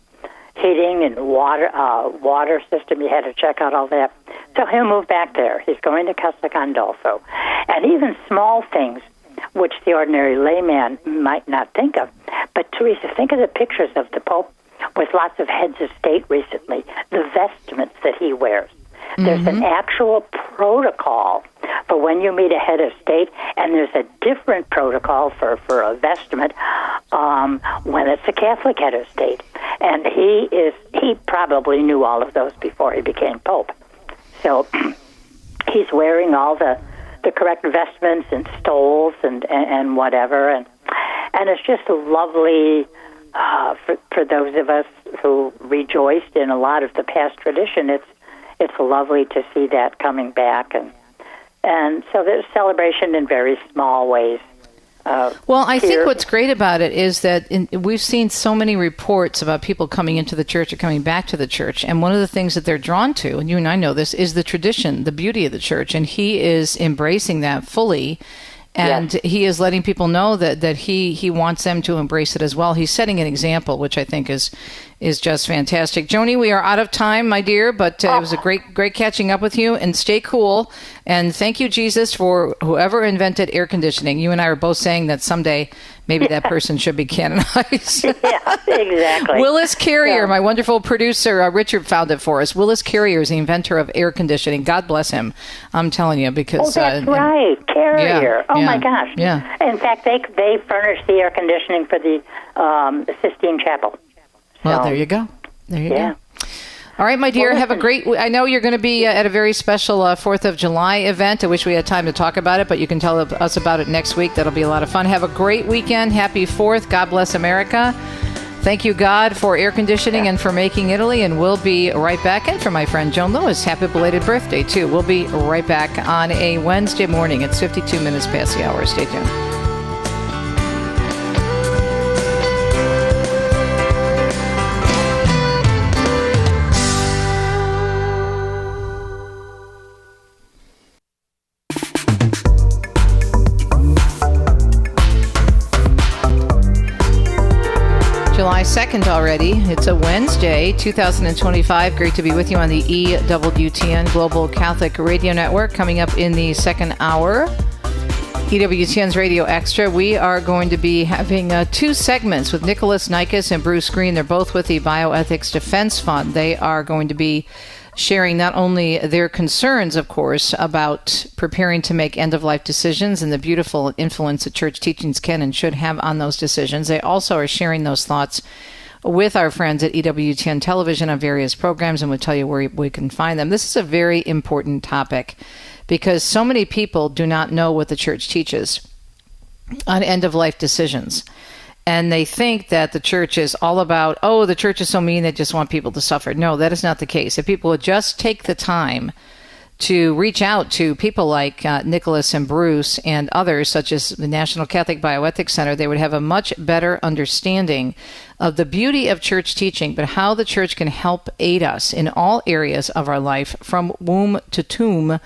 heating and water system, you had to check out all that. So he'll move back there. He's going to Casa Gandolfo. And even small things, which the ordinary layman might not think of. But, Teresa, think of the pictures of the Pope with lots of heads of state recently, the vestments that he wears. There's an actual protocol for when you meet a head of state, and there's a different protocol for a vestment when it's a Catholic head of state. And he probably knew all of those before he became Pope. So he's wearing all the correct vestments and stoles and whatever, and it's just lovely for those of us who rejoiced in a lot of the past tradition. It's lovely to see that coming back, and so there's celebration in very small ways. Well, I think what's great about it is that we've seen so many reports about people coming into the church or coming back to the church. And one of the things that they're drawn to, and you and I know this, is the tradition, the beauty of the church. And he is embracing that fully. And he is letting people know that he wants them to embrace it as well. He's setting an example, which I think is just fantastic. Joni, we are out of time, my dear, but it was a great catching up with you, and stay cool. And thank you, Jesus, for whoever invented air conditioning. You and I are both saying that someday maybe that person should be canonized. Yeah, exactly. Willis Carrier, my wonderful producer, Richard found it for us. Willis Carrier is the inventor of air conditioning. God bless him. I'm telling you, because... that's right. Carrier. My gosh. Yeah. In fact, they furnished the air conditioning for the Sistine Chapel. Well, there you go. There you go. All right, my dear, have a great... I know you're going to be at a very special 4th of July event. I wish we had time to talk about it, but you can tell us about it next week. That'll be a lot of fun. Have a great weekend. Happy 4th. God bless America. Thank you, God, for air conditioning and for making Italy, and we'll be right back. And for my friend Joan Lewis, happy belated birthday, too. We'll be right back on a Wednesday morning. It's 52 minutes past the hour. Stay tuned. July 2nd already. It's a Wednesday, 2025. Great to be with you on the EWTN Global Catholic Radio Network. Coming up in the second hour, EWTN's Radio Extra, we are going to be having 2 segments with Nikolas, Nikas, and Bruce Green. They're both with the Bioethics Defense Fund. They are going to be sharing not only their concerns, of course, about preparing to make end-of-life decisions and the beautiful influence that church teachings can and should have on those decisions. They also are sharing those thoughts with our friends at EWTN Television on various programs, and we'll tell you where we can find them. This is a very important topic because so many people do not know what the church teaches on end-of-life decisions. And they think that the church is all about, the church is so mean, they just want people to suffer. No, that is not the case. If people would just take the time to reach out to people like Nikolas and Bruce and others, such as the National Catholic Bioethics Center, they would have a much better understanding of the beauty of church teaching, but how the church can help aid us in all areas of our life, from womb to tomb,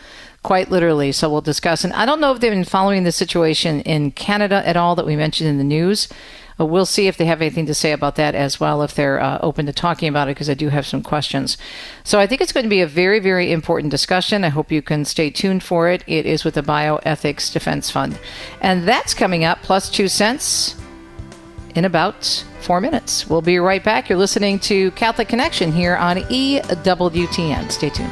quite literally. So we'll discuss. And I don't know if they've been following the situation in Canada at all that we mentioned in the news. We'll see if they have anything to say about that as well, if they're open to talking about it, because I do have some questions. So I think it's going to be a very, very important discussion. I hope you can stay tuned for it. It is with the Bioethics Defense Fund. And that's coming up, plus 2 cents, in about 4 minutes. We'll be right back. You're listening to Catholic Connection here on EWTN. Stay tuned.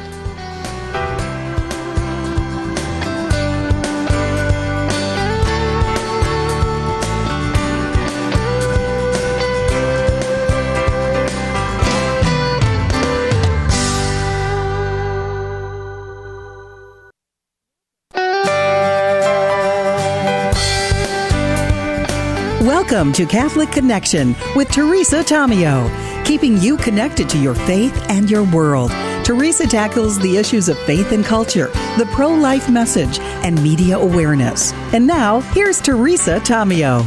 Welcome to Catholic Connection with Teresa Tomeo, keeping you connected to your faith and your world. Teresa tackles the issues of faith and culture, the pro-life message, and media awareness. And now, here's Teresa Tomeo.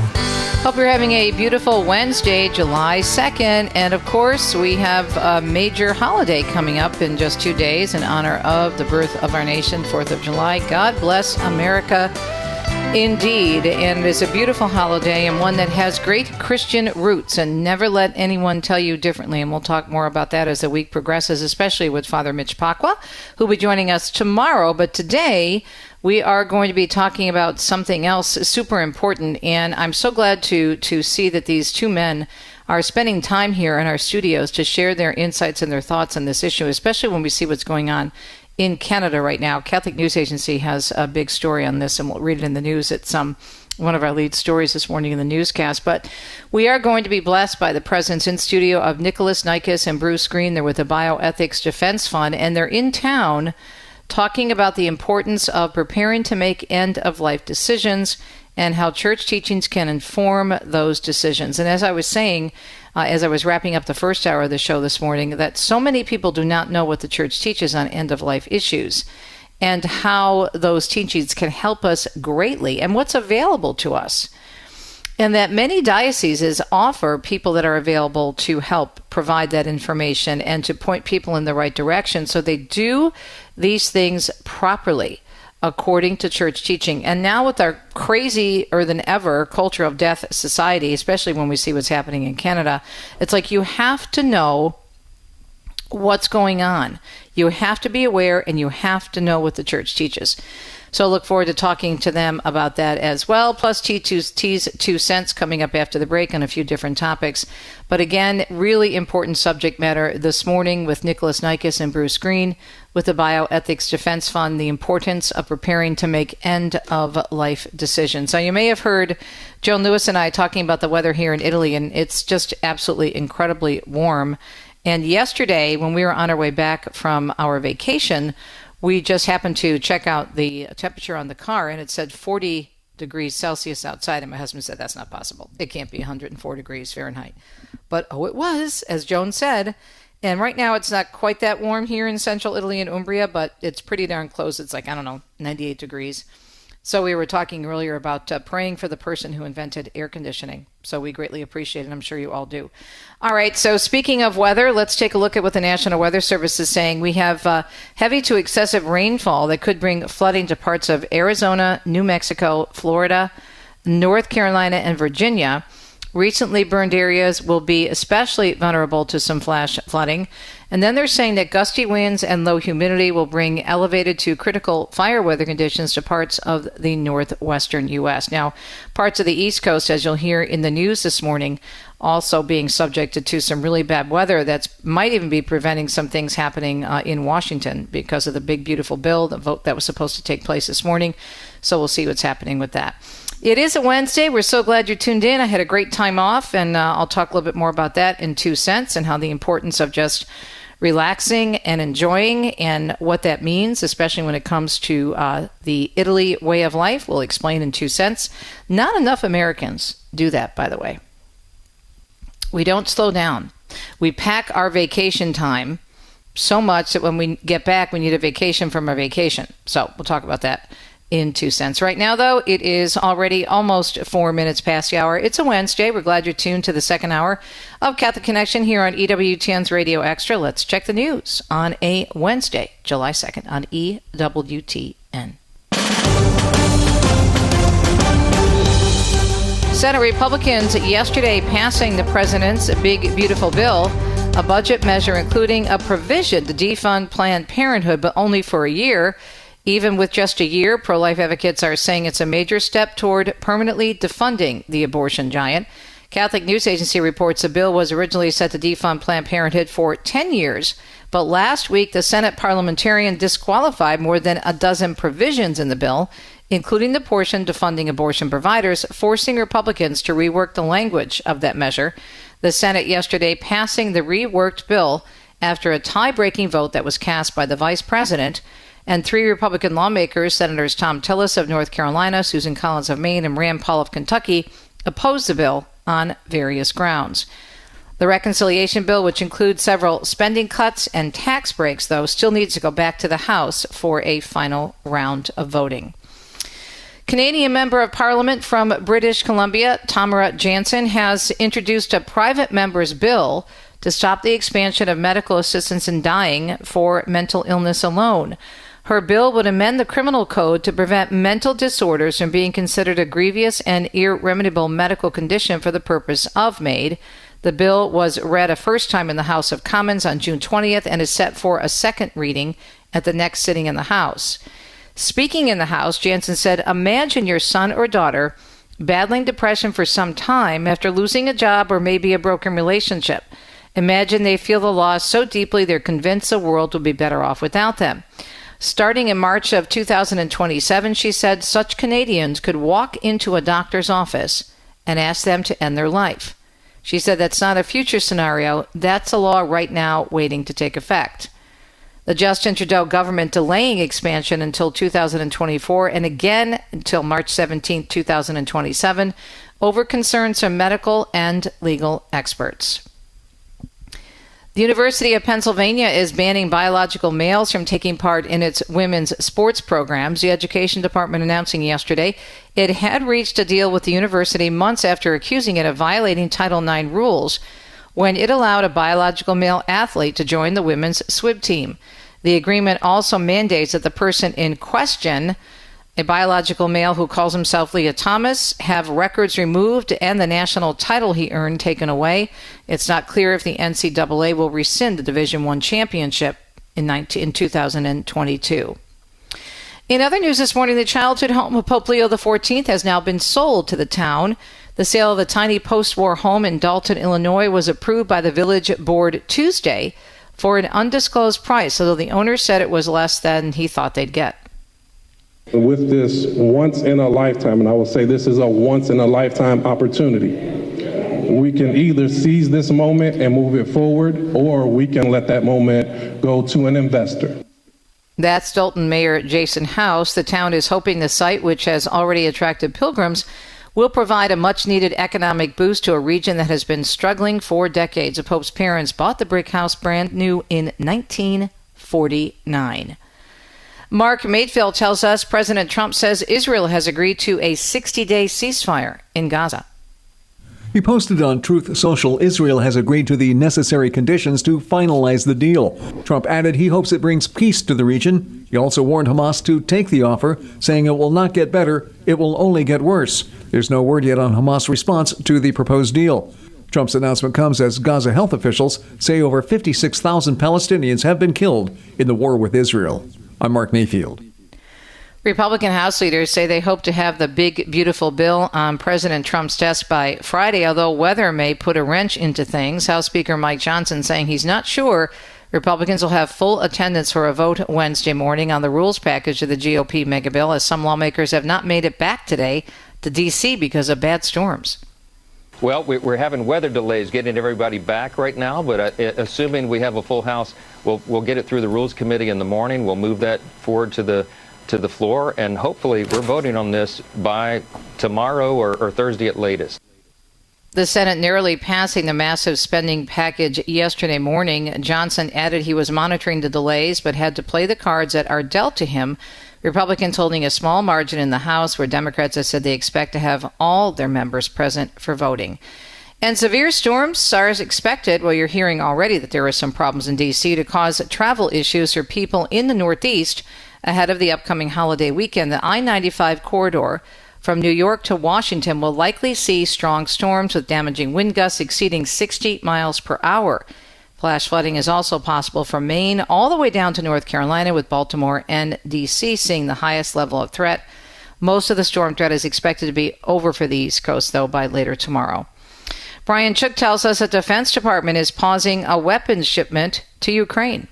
Hope you're having a beautiful Wednesday, July 2nd. And of course, we have a major holiday coming up in just 2 days in honor of the birth of our nation, 4th of July. God bless America. Indeed, and it's a beautiful holiday and one that has great Christian roots, and never let anyone tell you differently. And we'll talk more about that as the week progresses, especially with Father Mitch Pacwa, who will be joining us tomorrow. But today, we are going to be talking about something else super important, and I'm so glad to see that these two men are spending time here in our studios to share their insights and their thoughts on this issue, especially when we see what's going on in Canada right now. Catholic News Agency has a big story on this, and we'll read it in the news. It's one of our lead stories this morning in the newscast. But we are going to be blessed by the presence in studio of Nikolas, Nikas, and Bruce Green. They're with the Bioethics Defense Fund, and they're in town talking about the importance of preparing to make end-of-life decisions and how church teachings can inform those decisions. And as I was saying, as I was wrapping up the first hour of the show this morning, that so many people do not know what the church teaches on end-of-life issues and how those teachings can help us greatly and what's available to us. And that many dioceses offer people that are available to help provide that information and to point people in the right direction so they do these things properly according to church teaching. And now with our crazier than ever culture of death society, especially when we see what's happening in Canada, it's like you have to know what's going on. You have to be aware, and you have to know what the church teaches. So I look forward to talking to them about that as well, plus T's 2 cents coming up after the break on a few different topics. But again, really important subject matter this morning with Nikolas, Nikas, and Bruce Green with the Bioethics Defense Fund, the importance of preparing to make end-of-life decisions. So you may have heard Joan Lewis and I talking about the weather here in Italy, and it's just absolutely incredibly warm. And yesterday, when we were on our way back from our vacation, we just happened to check out the temperature on the car, and it said 40 degrees Celsius outside. And my husband said, that's not possible. It can't be 104 degrees Fahrenheit. But, it was, as Joan said. And right now, it's not quite that warm here in central Italy and Umbria, but it's pretty darn close. It's like, 98 degrees. So we were talking earlier about praying for the person who invented air conditioning. So we greatly appreciate it. I'm sure you all do. All right. So speaking of weather, let's take a look at what the National Weather Service is saying. We have heavy to excessive rainfall that could bring flooding to parts of Arizona, New Mexico, Florida, North Carolina, and Virginia. Recently burned areas will be especially vulnerable to some flash flooding. And then they're saying that gusty winds and low humidity will bring elevated to critical fire weather conditions to parts of the northwestern U.S. Now, parts of the East Coast, as you'll hear in the news this morning, also being subjected to some really bad weather that might even be preventing some things happening in Washington because of the big, beautiful bill, the vote that was supposed to take place this morning. So we'll see what's happening with that. It is a Wednesday. We're so glad you're tuned in. I had a great time off, and I'll talk a little bit more about that in 2 cents and how the importance of just relaxing and enjoying and what that means, especially when it comes to the Italy way of life. We'll explain in 2 cents. Not enough Americans do that, by the way. We don't slow down. We pack our vacation time so much that when we get back, we need a vacation from our vacation. So we'll talk about that in 2 cents. Right now, though, it is already almost 4 minutes past the hour. It's a Wednesday. We're glad you're tuned to the second hour of Catholic Connection here on EWTN's Radio Extra. Let's check the news on a Wednesday, July 2nd on EWTN. Senate Republicans yesterday passing the president's big, beautiful bill, a budget measure including a provision to defund Planned Parenthood, but only for a year. Even with just a year, pro-life advocates are saying it's a major step toward permanently defunding the abortion giant. Catholic News Agency reports the bill was originally set to defund Planned Parenthood for 10 years, but last week the Senate parliamentarian disqualified more than a dozen provisions in the bill, including the portion defunding abortion providers, forcing Republicans to rework the language of that measure. The Senate yesterday passing the reworked bill after a tie-breaking vote that was cast by the vice president. And 3 Republican lawmakers, Senators Tom Tillis of North Carolina, Susan Collins of Maine, and Rand Paul of Kentucky, opposed the bill on various grounds. The reconciliation bill, which includes several spending cuts and tax breaks, though, still needs to go back to the House for a final round of voting. Canadian Member of Parliament from British Columbia, Tamara Jansen, has introduced a private member's bill to stop the expansion of medical assistance in dying for mental illness alone. Her bill would amend the criminal code to prevent mental disorders from being considered a grievous and irremediable medical condition for the purpose of MAID. The bill was read a first time in the House of Commons on June 20th and is set for a second reading at the next sitting in the House. Speaking in the House, Jansen said, "Imagine your son or daughter battling depression for some time after losing a job or maybe a broken relationship. Imagine they feel the loss so deeply they're convinced the world will be better off without them. Starting in March of 2027, she said, such Canadians could walk into a doctor's office and ask them to end their life. She said that's not a future scenario. That's a law right now waiting to take effect. The Justin Trudeau government delaying expansion until 2024 and again until March 17, 2027, over concerns from medical and legal experts. The University of Pennsylvania is banning biological males from taking part in its women's sports programs. The Education Department announcing yesterday it had reached a deal with the university months after accusing it of violating Title IX rules when it allowed a biological male athlete to join the women's swim team. The agreement also mandates that the person in question, a biological male who calls himself Leah Thomas, have records removed and the national title he earned taken away. It's not clear if the NCAA will rescind the Division I championship in 2022. In other news this morning, the childhood home of Pope Leo XIV has now been sold to the town. The sale of the tiny post-war home in Dalton, Illinois was approved by the village board Tuesday for an undisclosed price, although the owner said it was less than he thought they'd get. With this once-in-a-lifetime, and I will say this is a once-in-a-lifetime opportunity, we can either seize this moment and move it forward, or we can let that moment go to an investor. That's Dalton Mayor Jason House. The town is hoping the site, which has already attracted pilgrims, will provide a much-needed economic boost to a region that has been struggling for decades. The Pope's parents bought the brick house brand new in 1949. Mark Mayfield tells us President Trump says Israel has agreed to a 60-day ceasefire in Gaza. He posted on Truth Social, Israel has agreed to the necessary conditions to finalize the deal. Trump added he hopes it brings peace to the region. He also warned Hamas to take the offer, saying it will not get better, it will only get worse. There's no word yet on Hamas' response to the proposed deal. Trump's announcement comes as Gaza health officials say over 56,000 Palestinians have been killed in the war with Israel. I'm Mark Mayfield. Republican House leaders say they hope to have the big, beautiful bill on President Trump's desk by Friday, although weather may put a wrench into things. House Speaker Mike Johnson saying he's not sure Republicans will have full attendance for a vote Wednesday morning on the rules package of the GOP mega bill, as some lawmakers have not made it back today to D.C. because of bad storms. Well, we're having weather delays getting everybody back right now, but assuming we have a full House, we'll get it through the Rules Committee in the morning. We'll move that forward to the floor, and hopefully we're voting on this by tomorrow or Thursday at latest. The Senate narrowly passing the massive spending package yesterday morning. Johnson added he was monitoring the delays but had to play the cards that are dealt to him. Republicans holding a small margin in the House, where Democrats have said they expect to have all their members present for voting. And severe storms are as expected. Well, you're hearing already that there are some problems in D.C. to cause travel issues for people in the Northeast ahead of the upcoming holiday weekend. The I-95 corridor from New York to Washington will likely see strong storms with damaging wind gusts exceeding 60 miles per hour. Flash flooding is also possible from Maine all the way down to North Carolina, with Baltimore and D.C. seeing the highest level of threat. Most of the storm threat is expected to be over for the East Coast, though, by later tomorrow. Brian Chook tells us the Defense Department is pausing a weapons shipment to Ukraine.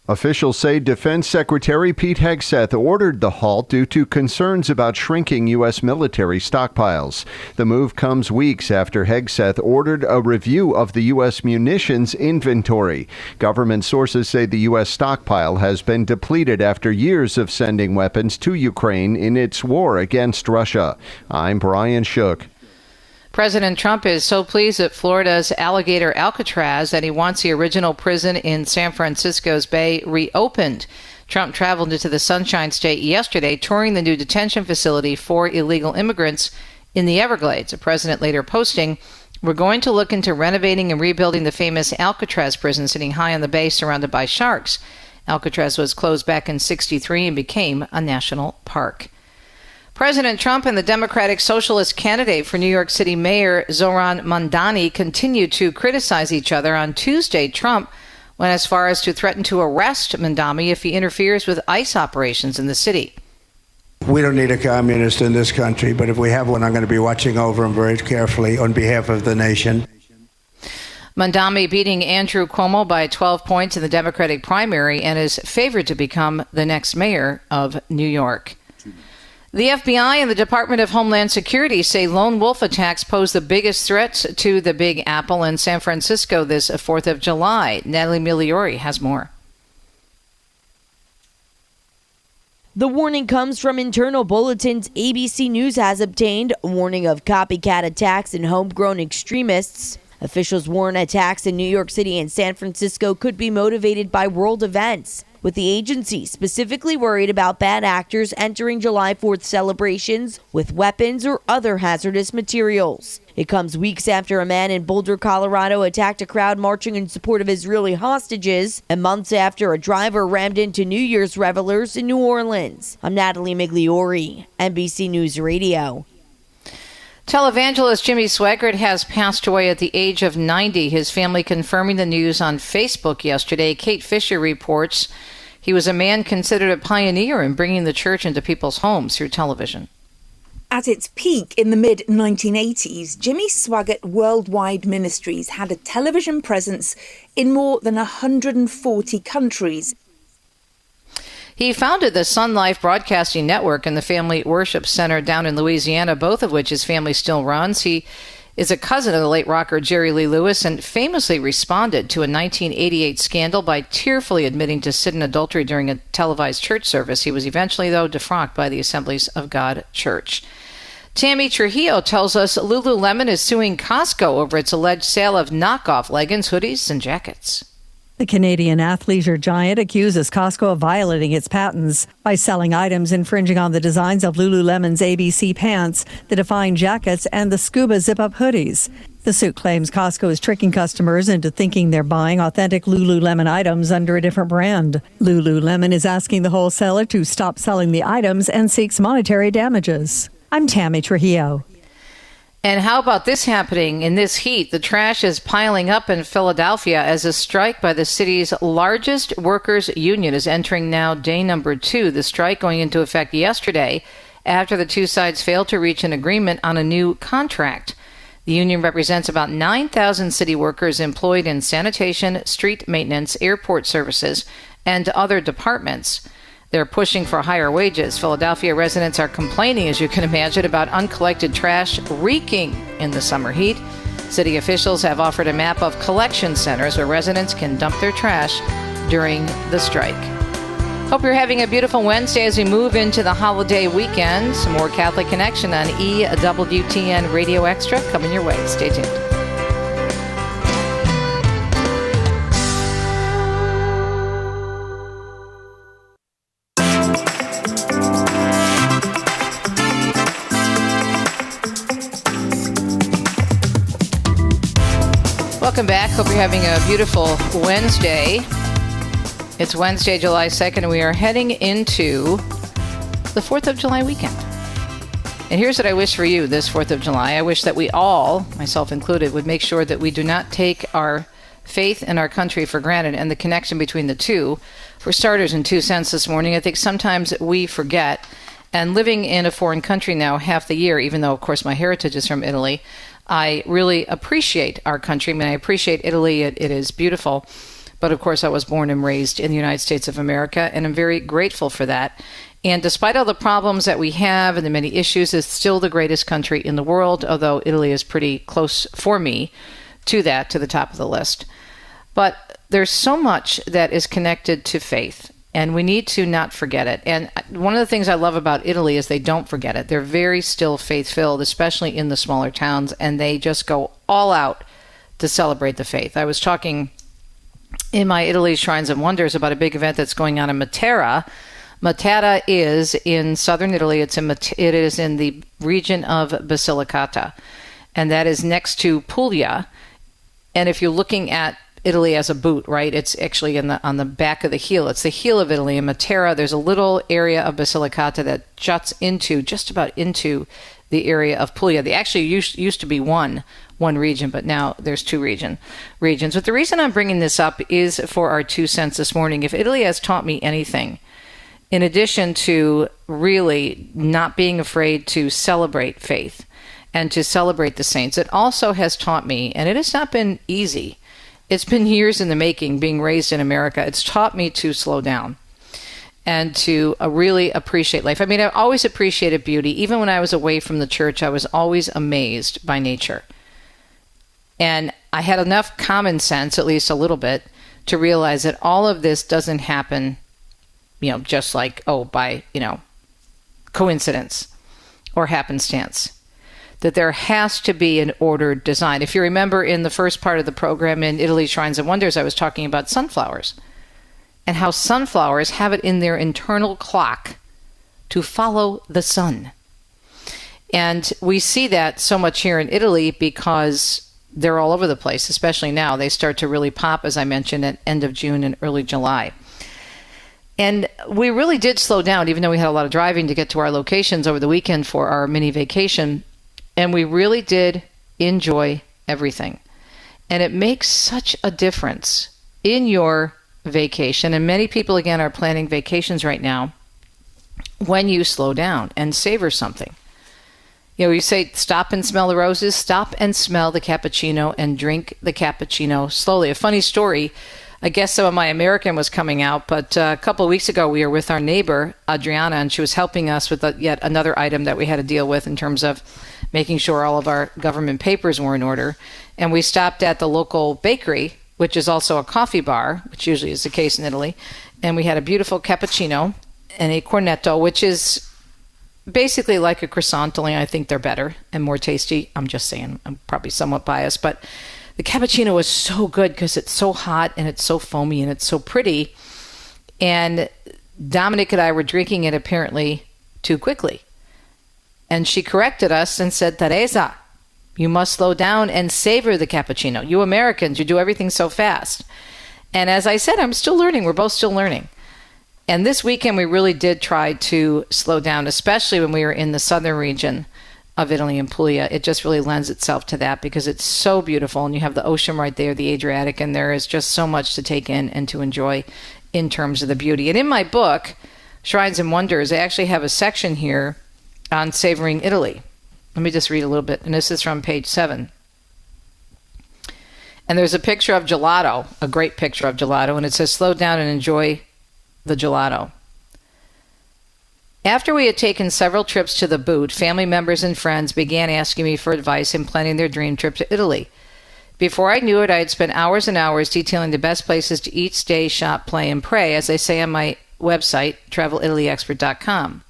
Officials say Defense Secretary Pete Hegseth ordered the halt due to concerns about shrinking U.S. military stockpiles. The move comes weeks after Hegseth ordered a review of the U.S. munitions inventory. Government sources say the U.S. stockpile has been depleted after years of sending weapons to Ukraine in its war against Russia. I'm Brian Shook. President Trump is so pleased at Florida's alligator Alcatraz that he wants the original prison in San Francisco's Bay reopened. Trump traveled into the Sunshine State yesterday, touring the new detention facility for illegal immigrants in the Everglades. The president later posting, "We're going to look into renovating and rebuilding the famous Alcatraz prison sitting high on the bay surrounded by sharks." Alcatraz was closed back in '63 and became a national park. President Trump and the Democratic Socialist candidate for New York City Mayor Zohran Mamdani continued to criticize each other. On Tuesday, Trump went as far as to threaten to arrest Mamdani if he interferes with ICE operations in the city. We don't need a communist in this country, but if we have one, I'm going to be watching over him very carefully on behalf of the nation. Mamdani beating Andrew Cuomo by 12 points in the Democratic primary and is favored to become the next mayor of New York. The FBI and the Department of Homeland Security say lone wolf attacks pose the biggest threats to the Big Apple in San Francisco this 4th of July. Natalie Migliori has more. The warning comes from internal bulletins ABC News has obtained, a warning of copycat attacks and homegrown extremists. Officials warn attacks in New York City and San Francisco could be motivated by world events, with the agency specifically worried about bad actors entering July 4th celebrations with weapons or other hazardous materials. It comes weeks after a man in Boulder, Colorado attacked a crowd marching in support of Israeli hostages, and months after a driver rammed into New Year's revelers in New Orleans. I'm Natalie Migliori, NBC News Radio. Televangelist Jimmy Swaggart has passed away at the age of 90. His family confirming the news on Facebook yesterday. Kate Fisher reports he was a man considered a pioneer in bringing the church into people's homes through television. At its peak in the mid-1980s, Jimmy Swaggart Worldwide Ministries had a television presence in more than 140 countries. He founded the Sun Life Broadcasting Network and the Family Worship Center down in Louisiana, both of which his family still runs. He is a cousin of the late rocker Jerry Lee Lewis and famously responded to a 1988 scandal by tearfully admitting to sin and adultery during a televised church service. He was eventually, though, defrocked by the Assemblies of God Church. Tammy Trujillo tells us Lululemon is suing Costco over its alleged sale of knockoff leggings, hoodies, and jackets. The Canadian athleisure giant accuses Costco of violating its patents by selling items infringing on the designs of Lululemon's ABC pants, the Define jackets, and the Scuba zip-up hoodies. The suit claims Costco is tricking customers into thinking they're buying authentic Lululemon items under a different brand. Lululemon is asking the wholesaler to stop selling the items and seeks monetary damages. I'm Tammy Trujillo. And how about this happening in this heat? The trash is piling up in Philadelphia as a strike by the city's largest workers' union is entering now day number 2. The strike going into effect yesterday after the two sides failed to reach an agreement on a new contract. The union represents about 9,000 city workers employed in sanitation, street maintenance, airport services, and other departments. They're pushing for higher wages. Philadelphia residents are complaining, as you can imagine, about uncollected trash reeking in the summer heat. City officials have offered a map of collection centers where residents can dump their trash during the strike. Hope you're having a beautiful Wednesday as we move into the holiday weekend. Some more Catholic Connection on EWTN Radio Extra coming your way. Stay tuned. Welcome back. Hope you're having a beautiful Wednesday. It's Wednesday, July 2nd, and we are heading into the 4th of July weekend. And here's what I wish for you this 4th of July. I wish that we all, myself included, would make sure that we do not take our faith and our country for granted and the connection between the two. For starters, in 2 cents this morning, I think sometimes we forget. And living in a foreign country now half the year, even though, of course, my heritage is from Italy, I really appreciate our country. I mean, I appreciate Italy. It is beautiful. But of course, I was born and raised in the United States of America, and I'm very grateful for that. And despite all the problems that we have and the many issues, it's still the greatest country in the world, although Italy is pretty close for me to that, to the top of the list. But there's so much that is connected to faith. And we need to not forget it. And one of the things I love about Italy is they don't forget it. They're very still faith-filled, especially in the smaller towns, and they just go all out to celebrate the faith. I was talking in my Italy Shrines and Wonders about a big event that's going on in Matera. Matera is in southern Italy. It is in the region of Basilicata, and that is next to Puglia. And if you're looking at Italy as a boot, right? It's actually on the back of the heel. It's the heel of Italy. In Matera, there's a little area of Basilicata that juts just about into the area of Puglia. They actually used to be one region, but now there's two regions. But the reason I'm bringing this up is for our 2 cents this morning. If Italy has taught me anything, in addition to really not being afraid to celebrate faith and to celebrate the saints, it also has taught me, and it has not been easy. It's been years in the making, being raised in America. It's taught me to slow down and to really appreciate life. I mean, I always appreciated beauty. Even when I was away from the church, I was always amazed by nature. And I had enough common sense, at least a little bit, to realize that all of this doesn't happen, just like, by, coincidence or happenstance. That there has to be an ordered design. If you remember in the first part of the program in Italy Shrines and Wonders, I was talking about sunflowers and how sunflowers have it in their internal clock to follow the sun. And we see that so much here in Italy because they're all over the place, especially now. They start to really pop, as I mentioned, at end of June and early July. And we really did slow down, even though we had a lot of driving to get to our locations over the weekend for our mini vacation. And we really did enjoy everything. And it makes such a difference in your vacation. And many people, again, are planning vacations right now when you slow down and savor something. You say, stop and smell the roses, stop and smell the cappuccino and drink the cappuccino slowly. A funny story, I guess some of my American was coming out, but a couple of weeks ago we were with our neighbor, Adriana, and she was helping us with yet another item that we had to deal with in terms of making sure all of our government papers were in order. And we stopped at the local bakery, which is also a coffee bar, which usually is the case in Italy. And we had a beautiful cappuccino and a cornetto, which is basically like a croissant, only I think they're better and more tasty. I'm just saying, I'm probably somewhat biased, but the cappuccino was so good because it's so hot and it's so foamy and it's so pretty. And Dominic and I were drinking it apparently too quickly. And she corrected us and said, Teresa, you must slow down and savor the cappuccino. You Americans, you do everything so fast. And as I said, I'm still learning. We're both still learning. And this weekend, we really did try to slow down, especially when we were in the southern region of Italy and Puglia. It just really lends itself to that because it's so beautiful. And you have the ocean right there, the Adriatic, and there is just so much to take in and to enjoy in terms of the beauty. And in my book, Shrines and Wonders, I actually have a section here on savoring Italy. Let me just read a little bit. And this is from page 7. And there's a picture of gelato, a great picture of gelato, and it says, slow down and enjoy the gelato. After we had taken several trips to the boot, family members and friends began asking me for advice in planning their dream trip to Italy. Before I knew it, I had spent hours and hours detailing the best places to eat, stay, shop, play, and pray, as they say on my website, travelitalyexpert.com.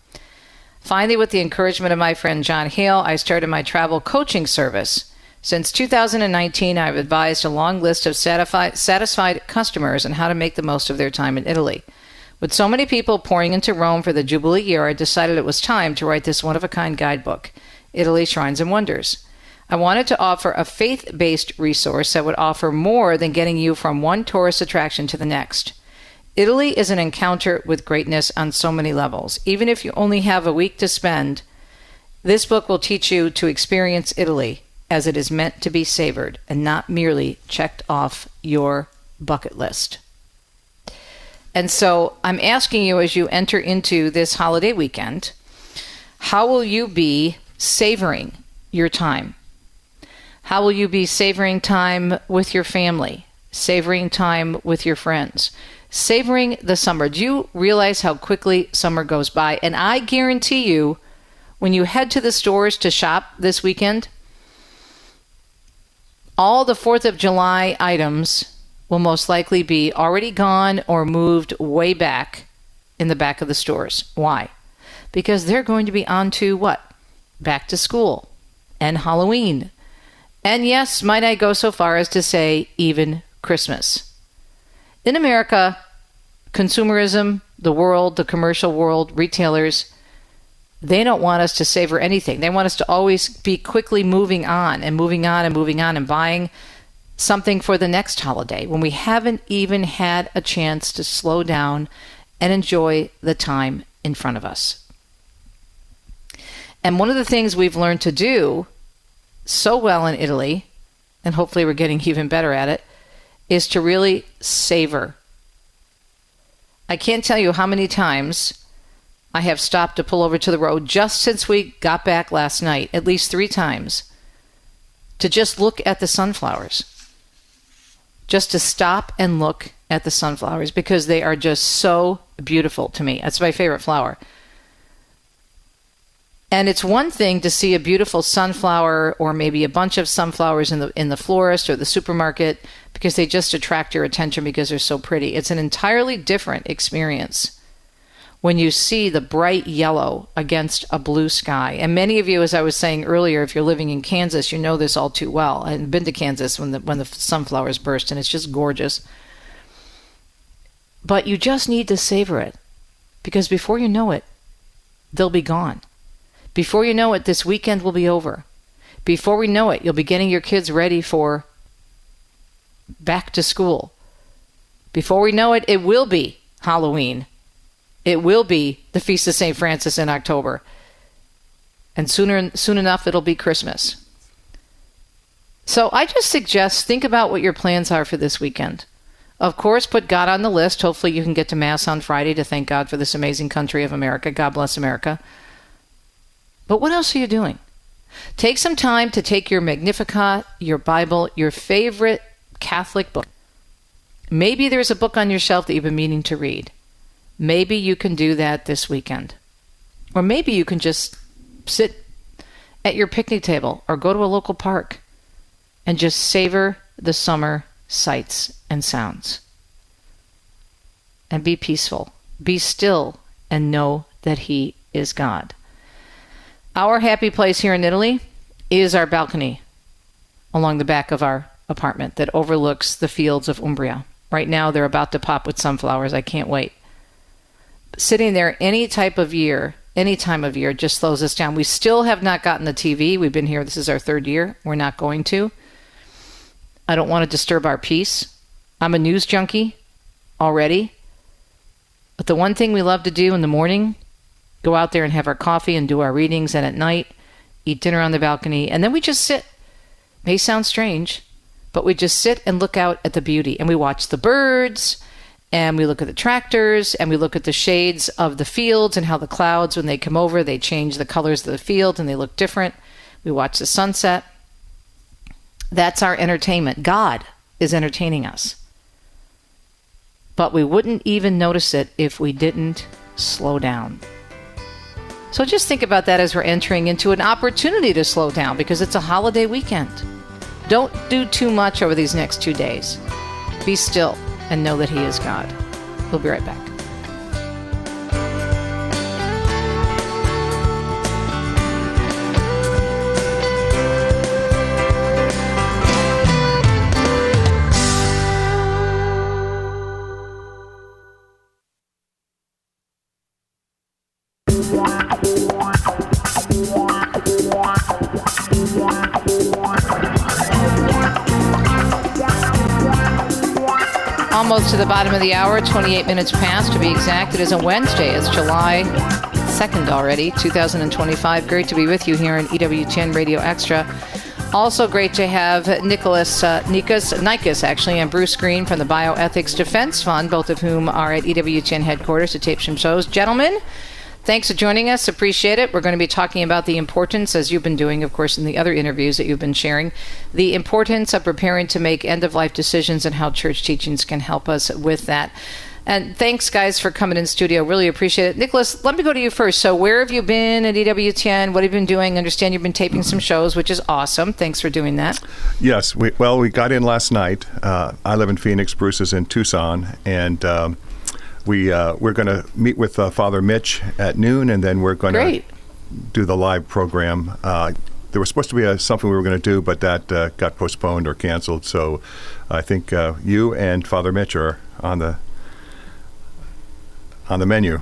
Finally, with the encouragement of my friend John Hale, I started my travel coaching service. Since 2019, I've advised a long list of satisfied customers on how to make the most of their time in Italy. With so many people pouring into Rome for the Jubilee year, I decided it was time to write this one-of-a-kind guidebook, Italy Shrines and Wonders. I wanted to offer a faith-based resource that would offer more than getting you from one tourist attraction to the next. Italy is an encounter with greatness on so many levels. Even if you only have a week to spend, this book will teach you to experience Italy as it is meant to be savored and not merely checked off your bucket list. And so I'm asking you, as you enter into this holiday weekend, how will you be savoring your time? How will you be savoring time with your family, savoring time with your friends, savoring the summer? Do you realize how quickly summer goes by? And I guarantee you, when you head to the stores to shop this weekend, all the 4th of July items will most likely be already gone or moved way back in the back of the stores. Why? Because they're going to be on to what? Back to school and Halloween. And yes, might I go so far as to say even Christmas. In America, consumerism, the world, the commercial world, retailers, they don't want us to savor anything. They want us to always be quickly moving on and moving on and moving on and buying something for the next holiday when we haven't even had a chance to slow down and enjoy the time in front of us. And one of the things we've learned to do so well in Italy, and hopefully we're getting even better at it, is to really savor. I can't tell you how many times I have stopped to pull over to the road just since we got back last night, at least 3 times, to just look at the sunflowers. Just to stop and look at the sunflowers because they are just so beautiful to me. That's my favorite flower. And it's one thing to see a beautiful sunflower or maybe a bunch of sunflowers in the florist or the supermarket because they just attract your attention because they're so pretty. It's an entirely different experience when you see the bright yellow against a blue sky. And many of you, as I was saying earlier, if you're living in Kansas, you know this all too well. I've been to Kansas when the sunflowers burst, and it's just gorgeous. But you just need to savor it because before you know it, they'll be gone. Before you know it, this weekend will be over. Before we know it, you'll be getting your kids ready for back to school. Before we know it, it will be Halloween. It will be the Feast of St. Francis in October. And soon enough, it'll be Christmas. So I just suggest think about what your plans are for this weekend. Of course, put God on the list. Hopefully you can get to Mass on Friday to thank God for this amazing country of America. God bless America. But what else are you doing? Take some time to take your Magnificat, your Bible, your favorite Catholic book. Maybe there's a book on your shelf that you've been meaning to read. Maybe you can do that this weekend. Or maybe you can just sit at your picnic table or go to a local park and just savor the summer sights and sounds. And be peaceful. Be still and know that He is God. Our happy place here in Italy is our balcony along the back of our apartment that overlooks the fields of Umbria. Right now, they're about to pop with sunflowers. I can't wait. Sitting there any time of year just slows us down. We still have not gotten the TV. We've been here. This is our 3rd year. We're not going to. I don't want to disturb our peace. I'm a news junkie already. But the one thing we love to do in the morning, go out there and have our coffee and do our readings, and at night, eat dinner on the balcony. And then we just sit. May sound strange, but we just sit and look out at the beauty. And we watch the birds, and we look at the tractors, and we look at the shades of the fields and how the clouds, when they come over, they change the colors of the field and they look different. We watch the sunset. That's our entertainment. God is entertaining us. But we wouldn't even notice it if we didn't slow down. So just think about that as we're entering into an opportunity to slow down because it's a holiday weekend. Don't do too much over these next 2 days. Be still and know that He is God. We'll be right back. Almost to the bottom of the hour, 28 minutes past to be exact. It is a Wednesday. It's July 2nd already, 2025. Great to be with you here on EWTN Radio Extra. Also great to have Nikas, actually, and Bruce Green from the Bioethics Defense Fund, both of whom are at EWTN headquarters to tape some shows. Gentlemen, thanks for joining us. Appreciate it. We're going to be talking about the importance, as you've been doing, of course, in the other interviews that you've been sharing, the importance of preparing to make end-of-life decisions and how church teachings can help us with that. And thanks, guys, for coming in studio. Really appreciate it. Nikolas, let me go to you first. So where have you been at EWTN? What have you been doing? I understand you've been taping some shows, which is awesome. Thanks for doing that. Yes. We got in last night. I live in Phoenix. Bruce is in Tucson. And we're going to meet with Father Mitch at noon, and then we're going to do the live program. There was supposed to be something we were going to do, but that got postponed or canceled. So I think you and Father Mitch are on the menu.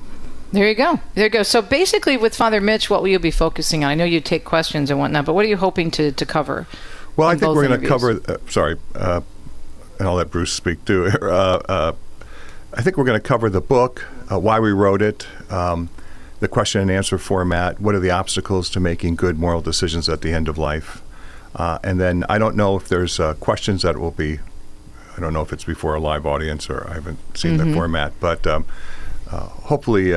There you go. There you go. So basically with Father Mitch, what will you be focusing on? I know you take questions and whatnot, but what are you hoping to cover? Well, I think we're going to cover, and I'll let Bruce speak too. I think we're going to cover the book, why we wrote it, the question and answer format, what are the obstacles to making good moral decisions at the end of life. And then I don't know if there's questions that will be, I don't know if it's before a live audience or I haven't seen the format, but hopefully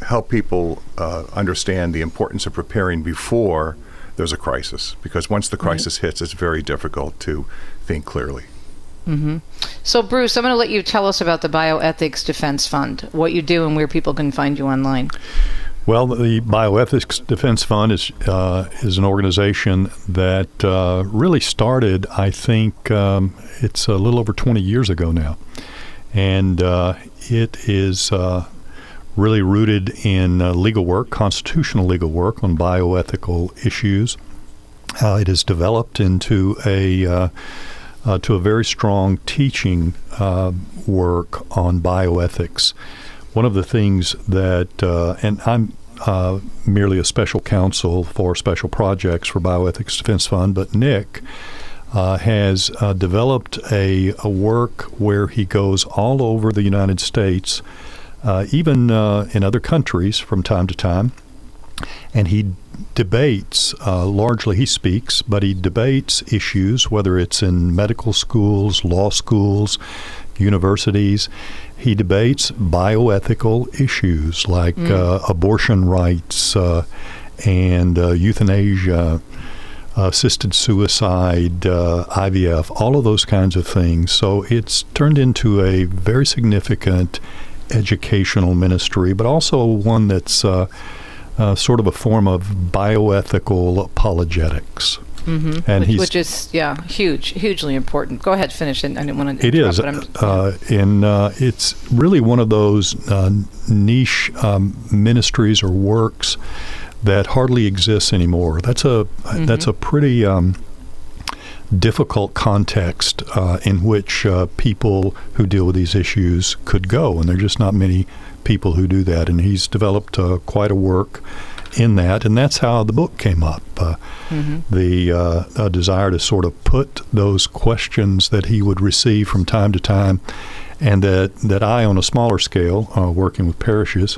help people understand the importance of preparing before there's a crisis. Because once the crisis hits, it's very difficult to think clearly. So, Bruce, I'm going to let you tell us about the Bioethics Defense Fund, what you do and where people can find you online. Well, the Bioethics Defense Fund is an organization that really started, I think, it's a little over 20 years ago now. And it is really rooted in legal work, constitutional legal work on bioethical issues. It has developed into a very strong teaching work on bioethics. One of the things that, and I'm merely a special counsel for special projects for Bioethics Defense Fund, but Nick has developed a work where he goes all over the United States, even in other countries from time to time, and he debates, largely he speaks, but he debates issues, whether it's in medical schools, law schools, universities. He debates bioethical issues like abortion rights and euthanasia, assisted suicide, IVF, all of those kinds of things. So it's turned into a very significant educational ministry, but also one that's sort of a form of bioethical apologetics. And which is, hugely important. Go ahead, finish it. I didn't want to interrupt. It is. And it's really one of those niche ministries or works that hardly exists anymore. That's a pretty difficult context in which people who deal with these issues could go, and there are just not many people who do that. And he's developed quite a work in that, and that's how the book came up. The desire to sort of put those questions that he would receive from time to time, and that I, on a smaller scale, working with parishes,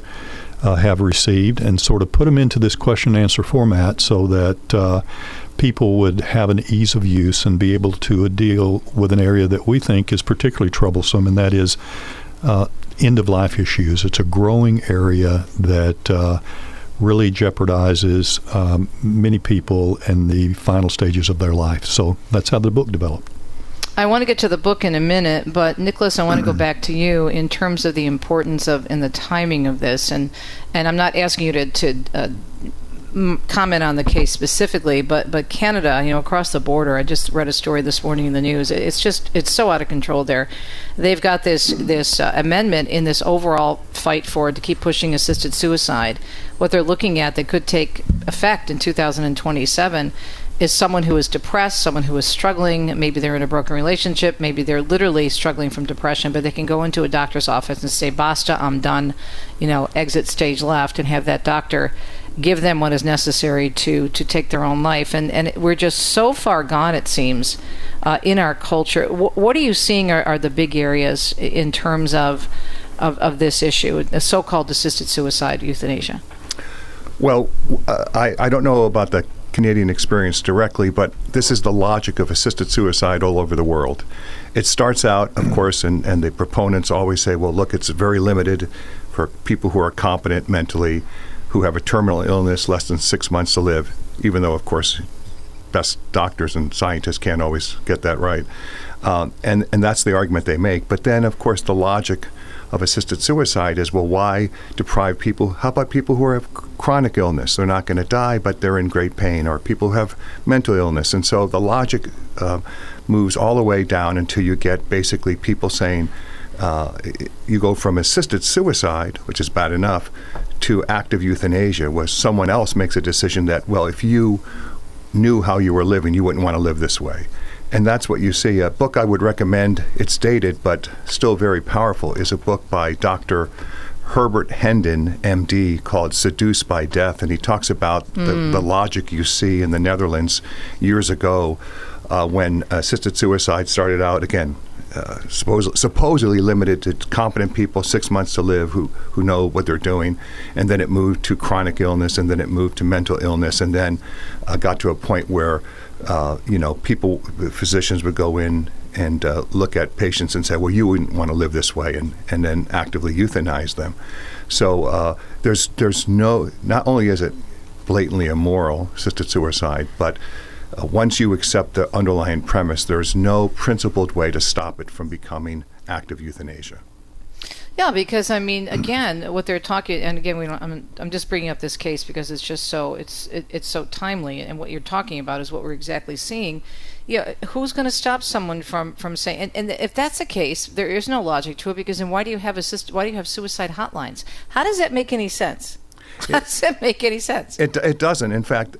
have received, and sort of put them into this question and answer format so that people would have an ease of use and be able to deal with an area that we think is particularly troublesome, and that is end-of-life issues. It's a growing area that really jeopardizes many people in the final stages of their life. So that's how the book developed. I want to get to the book in a minute, but Nikolas, I want to go back to you in terms of the importance of and the timing of this. And I'm not asking you to comment on the case specifically, but Canada, across the border, I just read a story this morning in the news. It's so out of control there. They've got this amendment in this overall fight to keep pushing assisted suicide. What they're looking at that could take effect in 2027 is someone who is depressed, someone who is struggling. Maybe they're in a broken relationship. Maybe they're literally struggling from depression, but they can go into a doctor's office and say, basta, I'm done, exit stage left, and have that doctor give them what is necessary to take their own life. And we're just so far gone, it seems, in our culture. What are you seeing are the big areas in terms of this issue, the so-called assisted suicide, euthanasia? Well, I don't know about the Canadian experience directly, but this is the logic of assisted suicide all over the world. It starts out, of course, and the proponents always say, well, look, it's very limited for people who are competent mentally, who have a terminal illness, less than 6 months to live, even though, of course, best doctors and scientists can't always get that right. And that's the argument they make. But then, of course, the logic of assisted suicide is, well, why deprive people? How about people who have chronic illness? They're not going to die, but they're in great pain, or people who have mental illness. And so the logic moves all the way down until you get basically people saying, you go from assisted suicide, which is bad enough, to active euthanasia, where someone else makes a decision that, well, if you knew how you were living, you wouldn't want to live this way. And that's what you see. A book I would recommend, it's dated but still very powerful, is a book by Dr. Herbert Hendon, MD, called Seduced by Death. And he talks about the logic you see in the Netherlands years ago when assisted suicide started out, again, supposedly limited to competent people, 6 months to live, who know what they're doing, and then it moved to chronic illness, and then it moved to mental illness, and then got to a point where physicians would go in and look at patients and say, well, you wouldn't want to live this way, and then actively euthanize them. So there's no, not only is it blatantly immoral, assisted suicide, but once you accept the underlying premise, there's no principled way to stop it from becoming active euthanasia. Yeah, because I mean, again, what they're talking, and again, I'm just bringing up this case because it's just so it's so timely, and what you're talking about is what we're exactly seeing. Yeah, who's going to stop someone from saying? And if that's the case, there is no logic to it, because then why do you have suicide hotlines? How does that make any sense? Does it make any sense? It doesn't. In fact,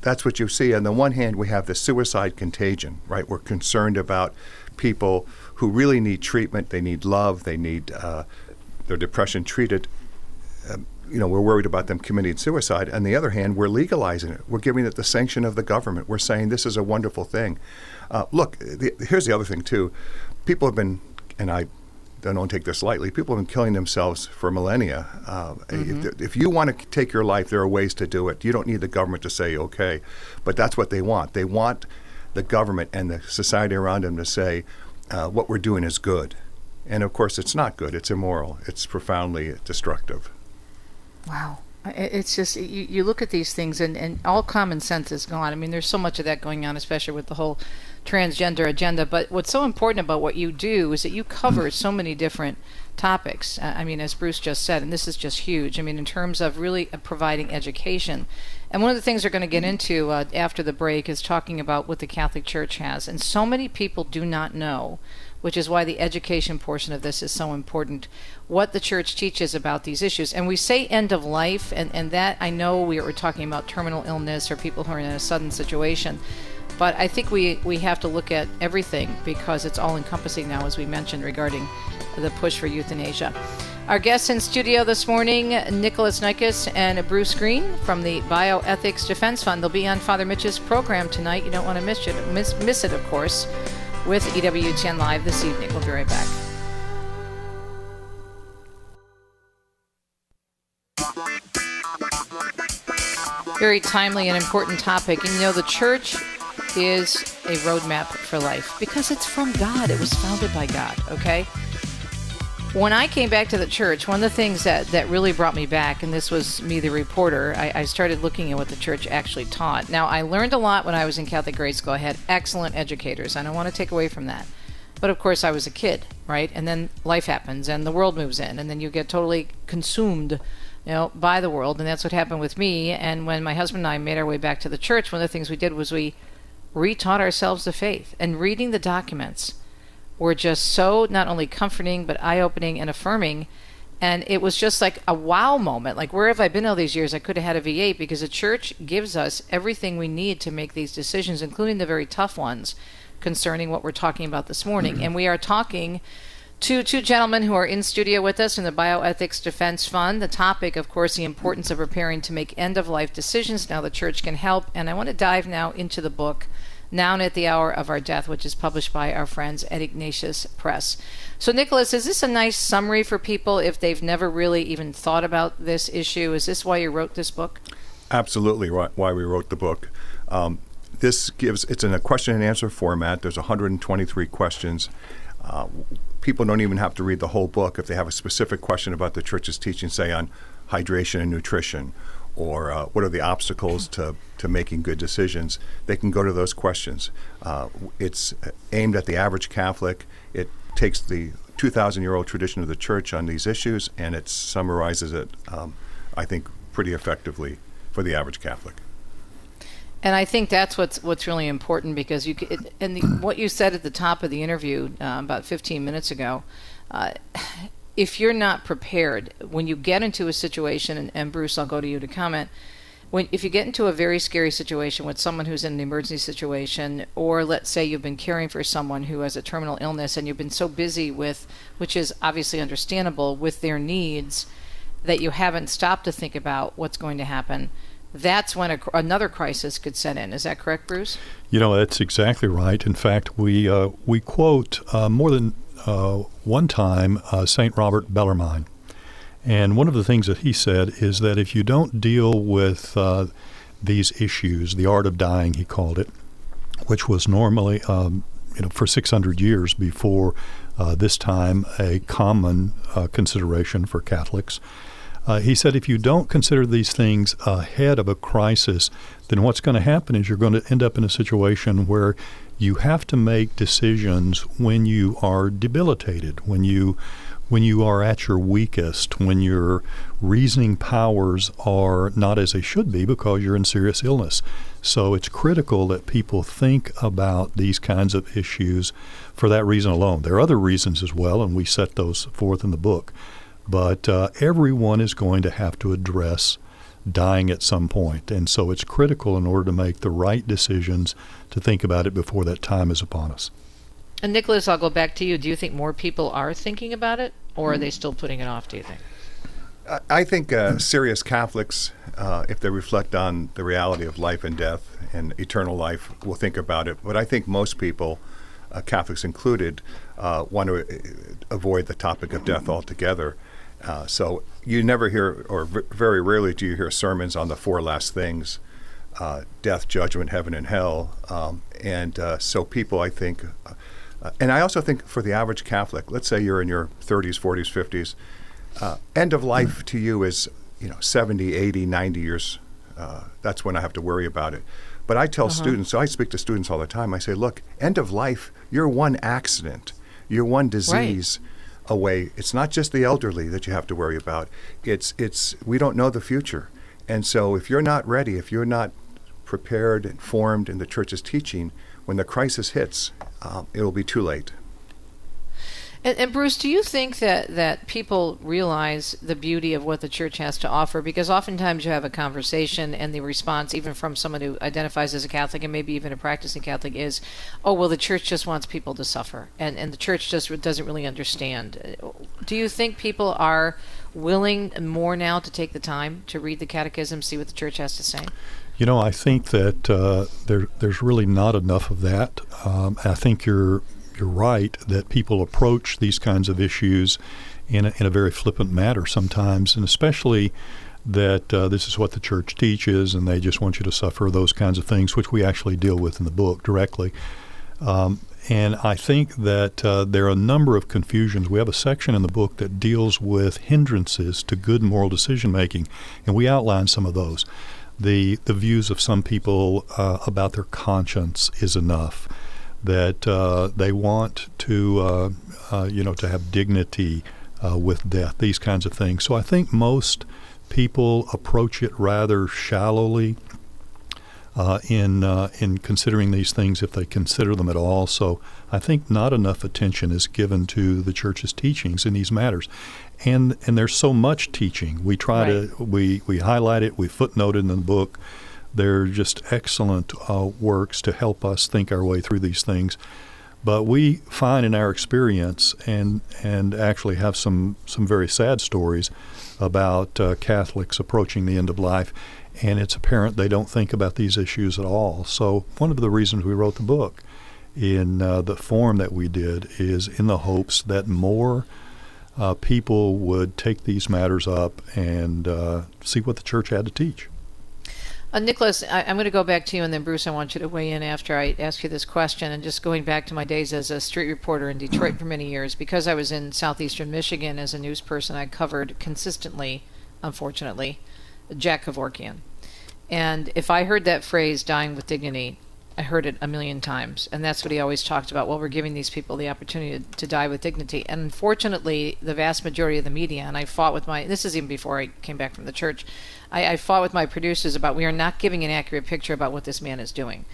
that's what you see. On the one hand, we have the suicide contagion, right? We're concerned about people who really need treatment. They need love. They need their depression treated. We're worried about them committing suicide. On the other hand, we're legalizing it. We're giving it the sanction of the government. We're saying this is a wonderful thing. Look, here's the other thing, too. People have been, and I don't take this lightly, people have been killing themselves for millennia. If you want to take your life, there are ways to do it. You don't need the government to say, okay. But that's what they want. They want the government and the society around them to say, what we're doing is good. And of course, it's not good. It's immoral. It's profoundly destructive. Wow. It's just, you look at these things and all common sense is gone. I mean, there's so much of that going on, especially with the whole transgender agenda. But what's so important about what you do is that you cover so many different topics. I mean, as Bruce just said, and this is just huge. I mean, in terms of really providing education. And one of the things we're going to get into after the break is talking about what the Catholic Church has. And so many people do not know, which is why the education portion of this is so important, what the church teaches about these issues. And we say end of life, and that, I know we were talking about terminal illness or people who are in a sudden situation, but I think we have to look at everything because it's all encompassing now, as we mentioned, regarding the push for euthanasia. Our guests in studio this morning, Nikolas, Nikas, and Bruce Green from the Bioethics Defense Fund. They'll be on Father Mitch's program tonight. You don't want to miss it, of course, with EWTN Live this evening. We'll be right back. Very timely and important topic. And the church is a roadmap for life because it's from God. It was founded by God, okay? When I came back to the church, one of the things that really brought me back, and this was me, the reporter, I started looking at what the church actually taught. Now, I learned a lot when I was in Catholic grade school. I had excellent educators. I don't want to take away from that. But of course, I was a kid, right? And then life happens, and the world moves in, and then you get totally consumed by the world, and that's what happened with me. And when my husband and I made our way back to the church, one of the things we did was we retaught ourselves the faith, and reading the documents were just so not only comforting but eye-opening and affirming. And it was just like a wow moment. Like, where have I been all these years? I could have had a V8, because the church gives us everything we need to make these decisions, including the very tough ones concerning what we're talking about this morning. And we are talking to two gentlemen who are in studio with us in the Bioethics Defense Fund. The topic, of course, the importance of preparing to make end-of-life decisions. Now the church can help. And I want to dive now into the book, Now and at the Hour of Our Death, which is published by our friends at Ignatius Press. So, Nikolas, is this a nice summary for people if they've never really even thought about this issue? Is this why you wrote this book? Absolutely why we wrote the book. It's in a question and answer format. There's 123 questions. People don't even have to read the whole book. If they have a specific question about the church's teaching, say on hydration and nutrition, or what are the obstacles to making good decisions, they can go to those questions. It's aimed at the average Catholic. It takes the 2,000-year-old tradition of the church on these issues, and it summarizes it, I think, pretty effectively for the average Catholic. And I think that's what's really important, because what you said at the top of the interview about 15 minutes ago, if you're not prepared, when you get into a situation, and Bruce, I'll go to you to comment, if you get into a very scary situation with someone who's in an emergency situation, or let's say you've been caring for someone who has a terminal illness and you've been so busy with, which is obviously understandable, with their needs, that you haven't stopped to think about what's going to happen, that's when another crisis could set in. Is that correct, Bruce? That's exactly right. In fact, we quote more than one time St. Robert Bellarmine. And one of the things that he said is that if you don't deal with these issues, the art of dying, he called it, which was normally, for 600 years before this time, a common consideration for Catholics. He said if you don't consider these things ahead of a crisis, then what's going to happen is you're going to end up in a situation where you have to make decisions when you are debilitated, when you are at your weakest, when your reasoning powers are not as they should be because you're in serious illness. So it's critical that people think about these kinds of issues for that reason alone. There are other reasons as well, and we set those forth in the book. But everyone is going to have to address dying at some point. And so it's critical in order to make the right decisions to think about it before that time is upon us. And Nikolas, I'll go back to you. Do you think more people are thinking about it, or are they still putting it off, do you think? I think serious Catholics, if they reflect on the reality of life and death and eternal life, will think about it. But I think most people, Catholics included, want to avoid the topic of death altogether. So you never hear, or very rarely do you hear sermons on the four last things, death, judgment, heaven, and hell. So people, I think, and I also think for the average Catholic, let's say you're in your 30s, 40s, 50s, end of life to you is 70, 80, 90 years. That's when I have to worry about it. But I tell students, so I speak to students all the time, I say, look, end of life, you're one accident, you're one disease away. It's not just the elderly that you have to worry about. It's we don't know the future. And so if you're not ready, if you're not prepared and formed in the church's teaching, when the crisis hits, it'll be too late. And Bruce, do you think that people realize the beauty of what the church has to offer? Because oftentimes you have a conversation and the response, even from someone who identifies as a Catholic and maybe even a practicing Catholic, is, oh, well, the church just wants people to suffer, and the church just doesn't really understand. Do you think people are willing more now to take the time to read the catechism, see what the church has to say? I think that there's really not enough of that. I think you're right that people approach these kinds of issues in a very flippant manner sometimes, and especially that this is what the church teaches and they just want you to suffer, those kinds of things, which we actually deal with in the book directly. And I think that there are a number of confusions. We have a section in the book that deals with hindrances to good moral decision-making, and we outline some of those. The views of some people about their conscience is enough, that they want to have dignity with death, these kinds of things. So I think most people approach it rather shallowly in considering these things, if they consider them at all. So I think not enough attention is given to the church's teachings in these matters. And there's so much teaching. We try to we highlight it, we footnote it in the book. They're just excellent works to help us think our way through these things. But we find in our experience, and actually have some very sad stories about Catholics approaching the end of life, and it's apparent they don't think about these issues at all. So one of the reasons we wrote the book in the form that we did is in the hopes that more people would take these matters up and see what the church had to teach. Nikolas, I'm going to go back to you, and then Bruce, I want you to weigh in after I ask you this question. And just going back to my days as a street reporter in Detroit for many years, because I was in southeastern Michigan as a news person, I covered consistently, unfortunately, Jack Kevorkian. And if I heard that phrase, dying with dignity, I heard it a million times. And that's what he always talked about. Well, we're giving these people the opportunity to die with dignity. And unfortunately, the vast majority of the media, and I fought with this is even before I came back from the church, I fought with my producers about we are not giving an accurate picture about what this man is doing.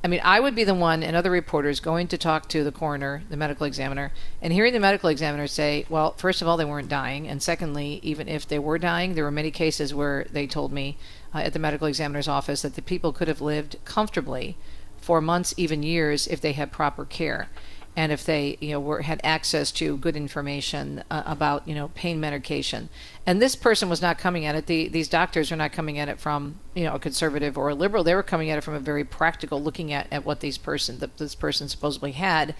I mean, I would be the one and other reporters going to talk to the coroner, the medical examiner, and hearing the medical examiner say, well, first of all, they weren't dying. And secondly, even if they were dying, there were many cases where they told me at the medical examiner's office that the people could have lived comfortably for months, even years, if they had proper care. And if they, had access to good information about, pain medication. And this person was not coming at it. These doctors are not coming at it from, a conservative or a liberal. They were coming at it from a very practical, looking at what this person supposedly had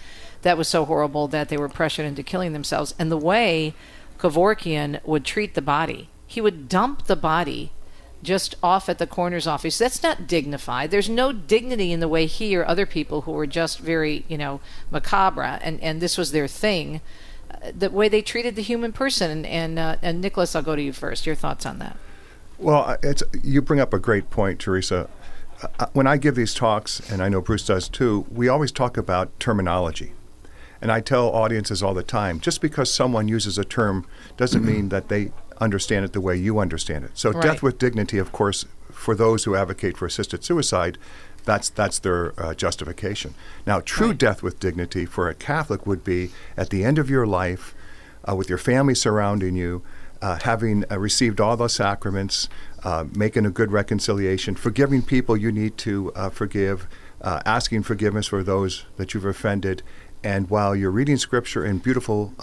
that was so horrible that they were pressured into killing themselves. And the way Kevorkian would treat the body, he would dump the body just off at the coroner's office. That's not dignified. There's no dignity in the way he or other people who were just very, macabre, and this was their thing, the way they treated the human person. And Nikolas, I'll go to you first. Your thoughts on that? Well, you bring up a great point, Teresa. When I give these talks, and I know Bruce does too, we always talk about terminology. And I tell audiences all the time, just because someone uses a term doesn't mean that they understand it the way you understand it. So Right. Death with dignity, of course, for those who advocate for assisted suicide, that's their justification. Now, true death with dignity for a Catholic would be at the end of your life, with your family surrounding you, having received all the sacraments, making a good reconciliation, forgiving people you need to forgive, asking forgiveness for those that you've offended, and while you're reading scripture and beautiful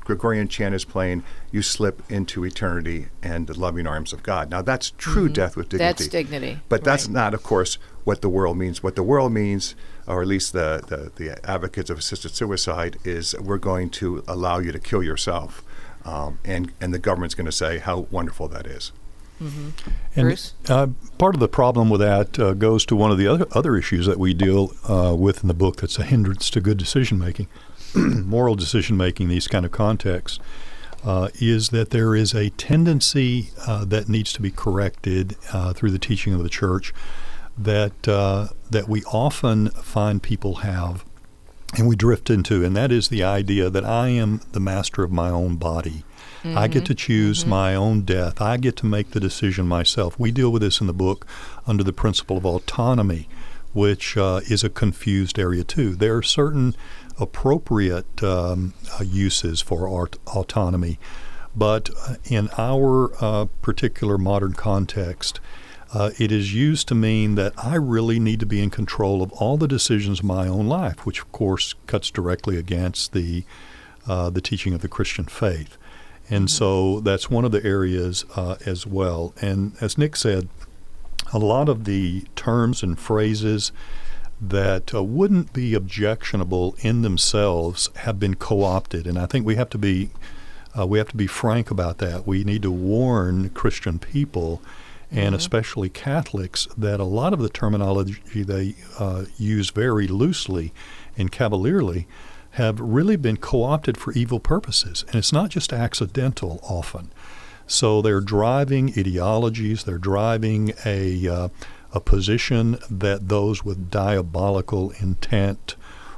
Gregorian chant is playing, you slip into eternity and the loving arms of God. Now, that's true death with dignity. That's dignity. But that's not, of course, what the world means. What the world means, or at least the advocates of assisted suicide, is we're going to allow you to kill yourself. And the government's going to say how wonderful that is. Mm-hmm. And Bruce? part of the problem with that goes to one of the other issues that we deal with in the book that's a hindrance to good decision-making, moral decision-making, these kind of contexts, is that there is a tendency that needs to be corrected through the teaching of the Church that we often find people have and we drift into, and that is the idea that I am the master of my own body. I get to choose my own death. I get to make the decision myself. We deal with this in the book under the principle of autonomy, which is a confused area too. There are certain appropriate uses for autonomy, but in our particular modern context, it is used to mean that I really need to be in control of all the decisions of my own life, which of course cuts directly against the teaching of the Christian faith. And so that's one of the areas as well. And as Nick said, a lot of the terms and phrases that wouldn't be objectionable in themselves have been co-opted, and I think we have to be frank about that. We need to warn Christian people, and especially Catholics, that a lot of the terminology they use very loosely and cavalierly have really been co-opted for evil purposes, and it's not just accidental often. So they're driving ideologies, they're driving a position that those with diabolical intent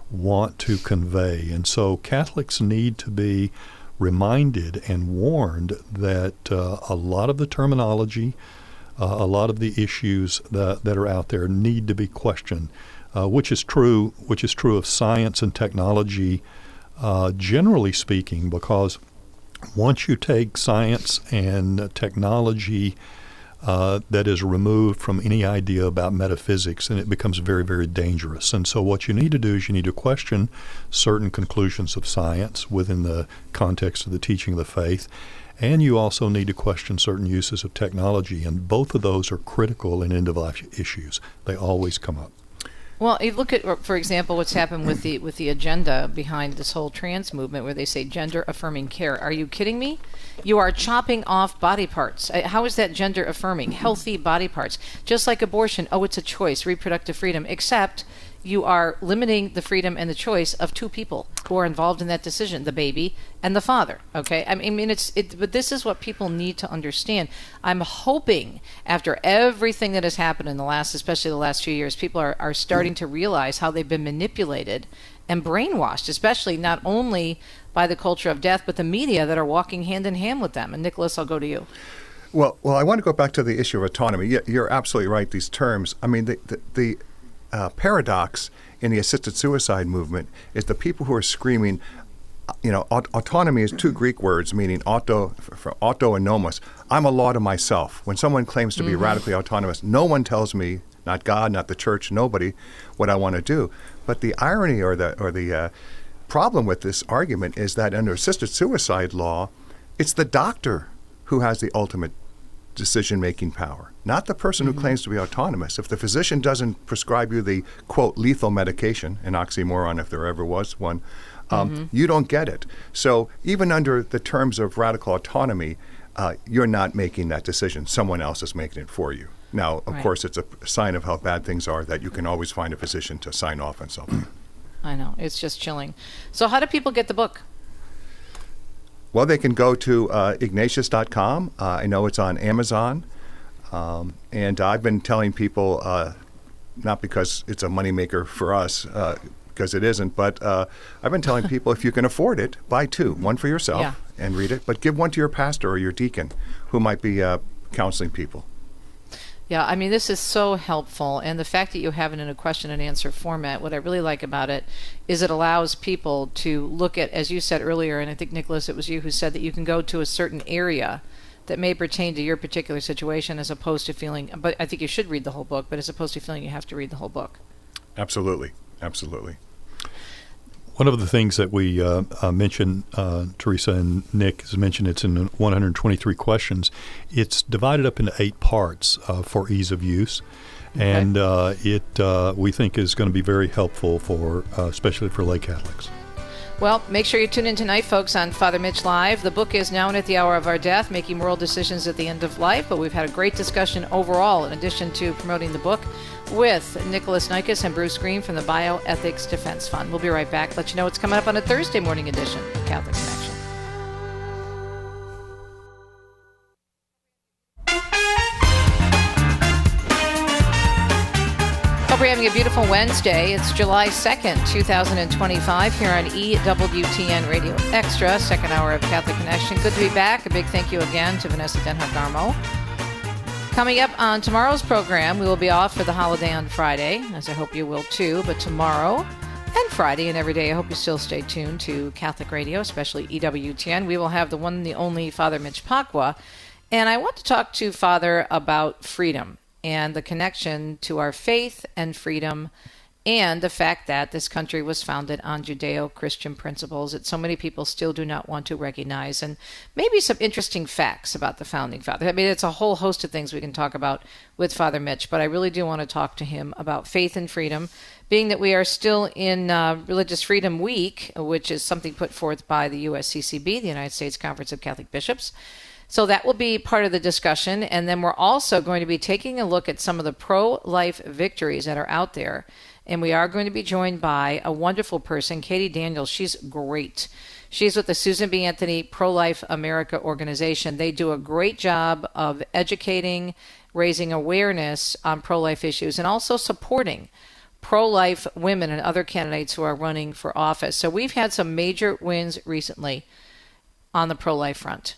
want to convey. And so Catholics need to be reminded and warned that a lot of the terminology, a lot of the issues that are out there need to be questioned. Which is true of science and technology, generally speaking, because once you take science and technology that is removed from any idea about metaphysics, then it becomes very, very dangerous. And so what you need to do is you need to question certain conclusions of science within the context of the teaching of the faith, and you also need to question certain uses of technology, and both of those are critical in end-of-life issues. They always come up. Well, you look at, for example, what's happened with the agenda behind this whole trans movement, where they say gender-affirming care. Are you kidding me? You are chopping off body parts. How is that gender-affirming? Healthy body parts. Just like abortion, it's a choice, reproductive freedom, except you are limiting the freedom and the choice of two people who are involved in that decision, the baby and the father. Okay, I mean, but this is what people need to understand. I'm hoping after everything that has happened in especially the last few years, people are starting to realize how they've been manipulated and brainwashed, especially not only by the culture of death, but the media that are walking hand in hand with them. And Nikolas, I'll go to you. Well, I want to go back to the issue of autonomy. You're absolutely right. These terms. I mean, paradox in the assisted suicide movement is the people who are screaming, autonomy is two Greek words meaning auto and nomos. I'm a law to myself. When someone claims to be radically autonomous, no one tells me, not God, not the church, nobody, what I want to do. But the irony or the problem with this argument is that under assisted suicide law, it's the doctor who has the ultimate decision-making power, not the person who claims to be autonomous. If the physician doesn't prescribe you the, quote, lethal medication, an oxymoron if there ever was one, you don't get it. So even under the terms of radical autonomy, you're not making that decision. Someone else is making it for you. Now, of course, it's a sign of how bad things are that you can always find a physician to sign off on something. I know. It's just chilling. So how do people get the book? Well, they can go to Ignatius.com. I know it's on Amazon. And I've been telling people, not because it's a moneymaker for us, because it isn't, but I've been telling people if you can afford it, buy two. One for yourself and read it, but give one to your pastor or your deacon who might be counseling people. Yeah, I mean, this is so helpful. And the fact that you have it in a question and answer format, what I really like about it is it allows people to look at, as you said earlier, and I think, Nikolas, it was you who said that you can go to a certain area that may pertain to your particular situation as opposed to feeling, but I think you should read the whole book, but as opposed to feeling you have to read the whole book. Absolutely. Absolutely. One of the things that we mentioned, Teresa and Nick has mentioned, it's in 123 questions. It's divided up into 8 parts for ease of use. Okay. And it we think is going to be very helpful for, especially for lay Catholics. Well, make sure you tune in tonight, folks, on Father Mitch Live. The book is Now and at the Hour of Our Death, Making Moral Decisions at the End of Life. But we've had a great discussion overall, in addition to promoting the book, with Nikolas Nikas and Bruce Green from the Bioethics Defense Fund. We'll be right back. Let you know what's coming up on a Thursday morning edition of Catholic Connection. Hope you're having a beautiful Wednesday. It's July 2nd, 2025, here on EWTN Radio Extra, second hour of Catholic Connection. Good to be back. A big thank you again to Vanessa Denhart-Garmo. Coming up on tomorrow's program, we will be off for the holiday on Friday, as I hope you will too, but tomorrow and Friday and every day, I hope you still stay tuned to Catholic Radio, especially EWTN. We will have the one and the only Father Mitch Pacwa, and I want to talk to Father about freedom and the connection to our faith and freedom, and the fact that this country was founded on Judeo-Christian principles that so many people still do not want to recognize, and maybe some interesting facts about the Founding Fathers. I mean, it's a whole host of things we can talk about with Father Mitch, but I really do want to talk to him about faith and freedom, being that we are still in Religious Freedom Week, which is something put forth by the USCCB, the United States Conference of Catholic Bishops. So that will be part of the discussion, and then we're also going to be taking a look at some of the pro-life victories that are out there. And we are going to be joined by a wonderful person, Katie Daniels. She's great. She's with the Susan B. Anthony Pro-Life America organization. They do a great job of educating, raising awareness on pro-life issues, and also supporting pro-life women and other candidates who are running for office. So we've had some major wins recently on the pro-life front.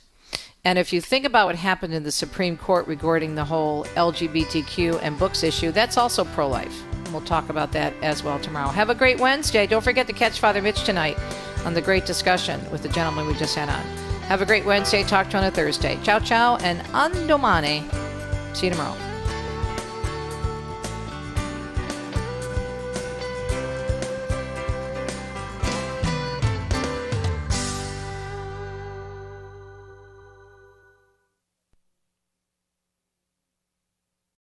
And if you think about what happened in the Supreme Court regarding the whole LGBTQ and books issue, that's also pro-life. We'll talk about that as well tomorrow. Have a great Wednesday. Don't forget to catch Father Mitch tonight on the great discussion with the gentleman we just had on. Have a great Wednesday. Talk to you on a Thursday. Ciao, ciao, and an domani. See you tomorrow.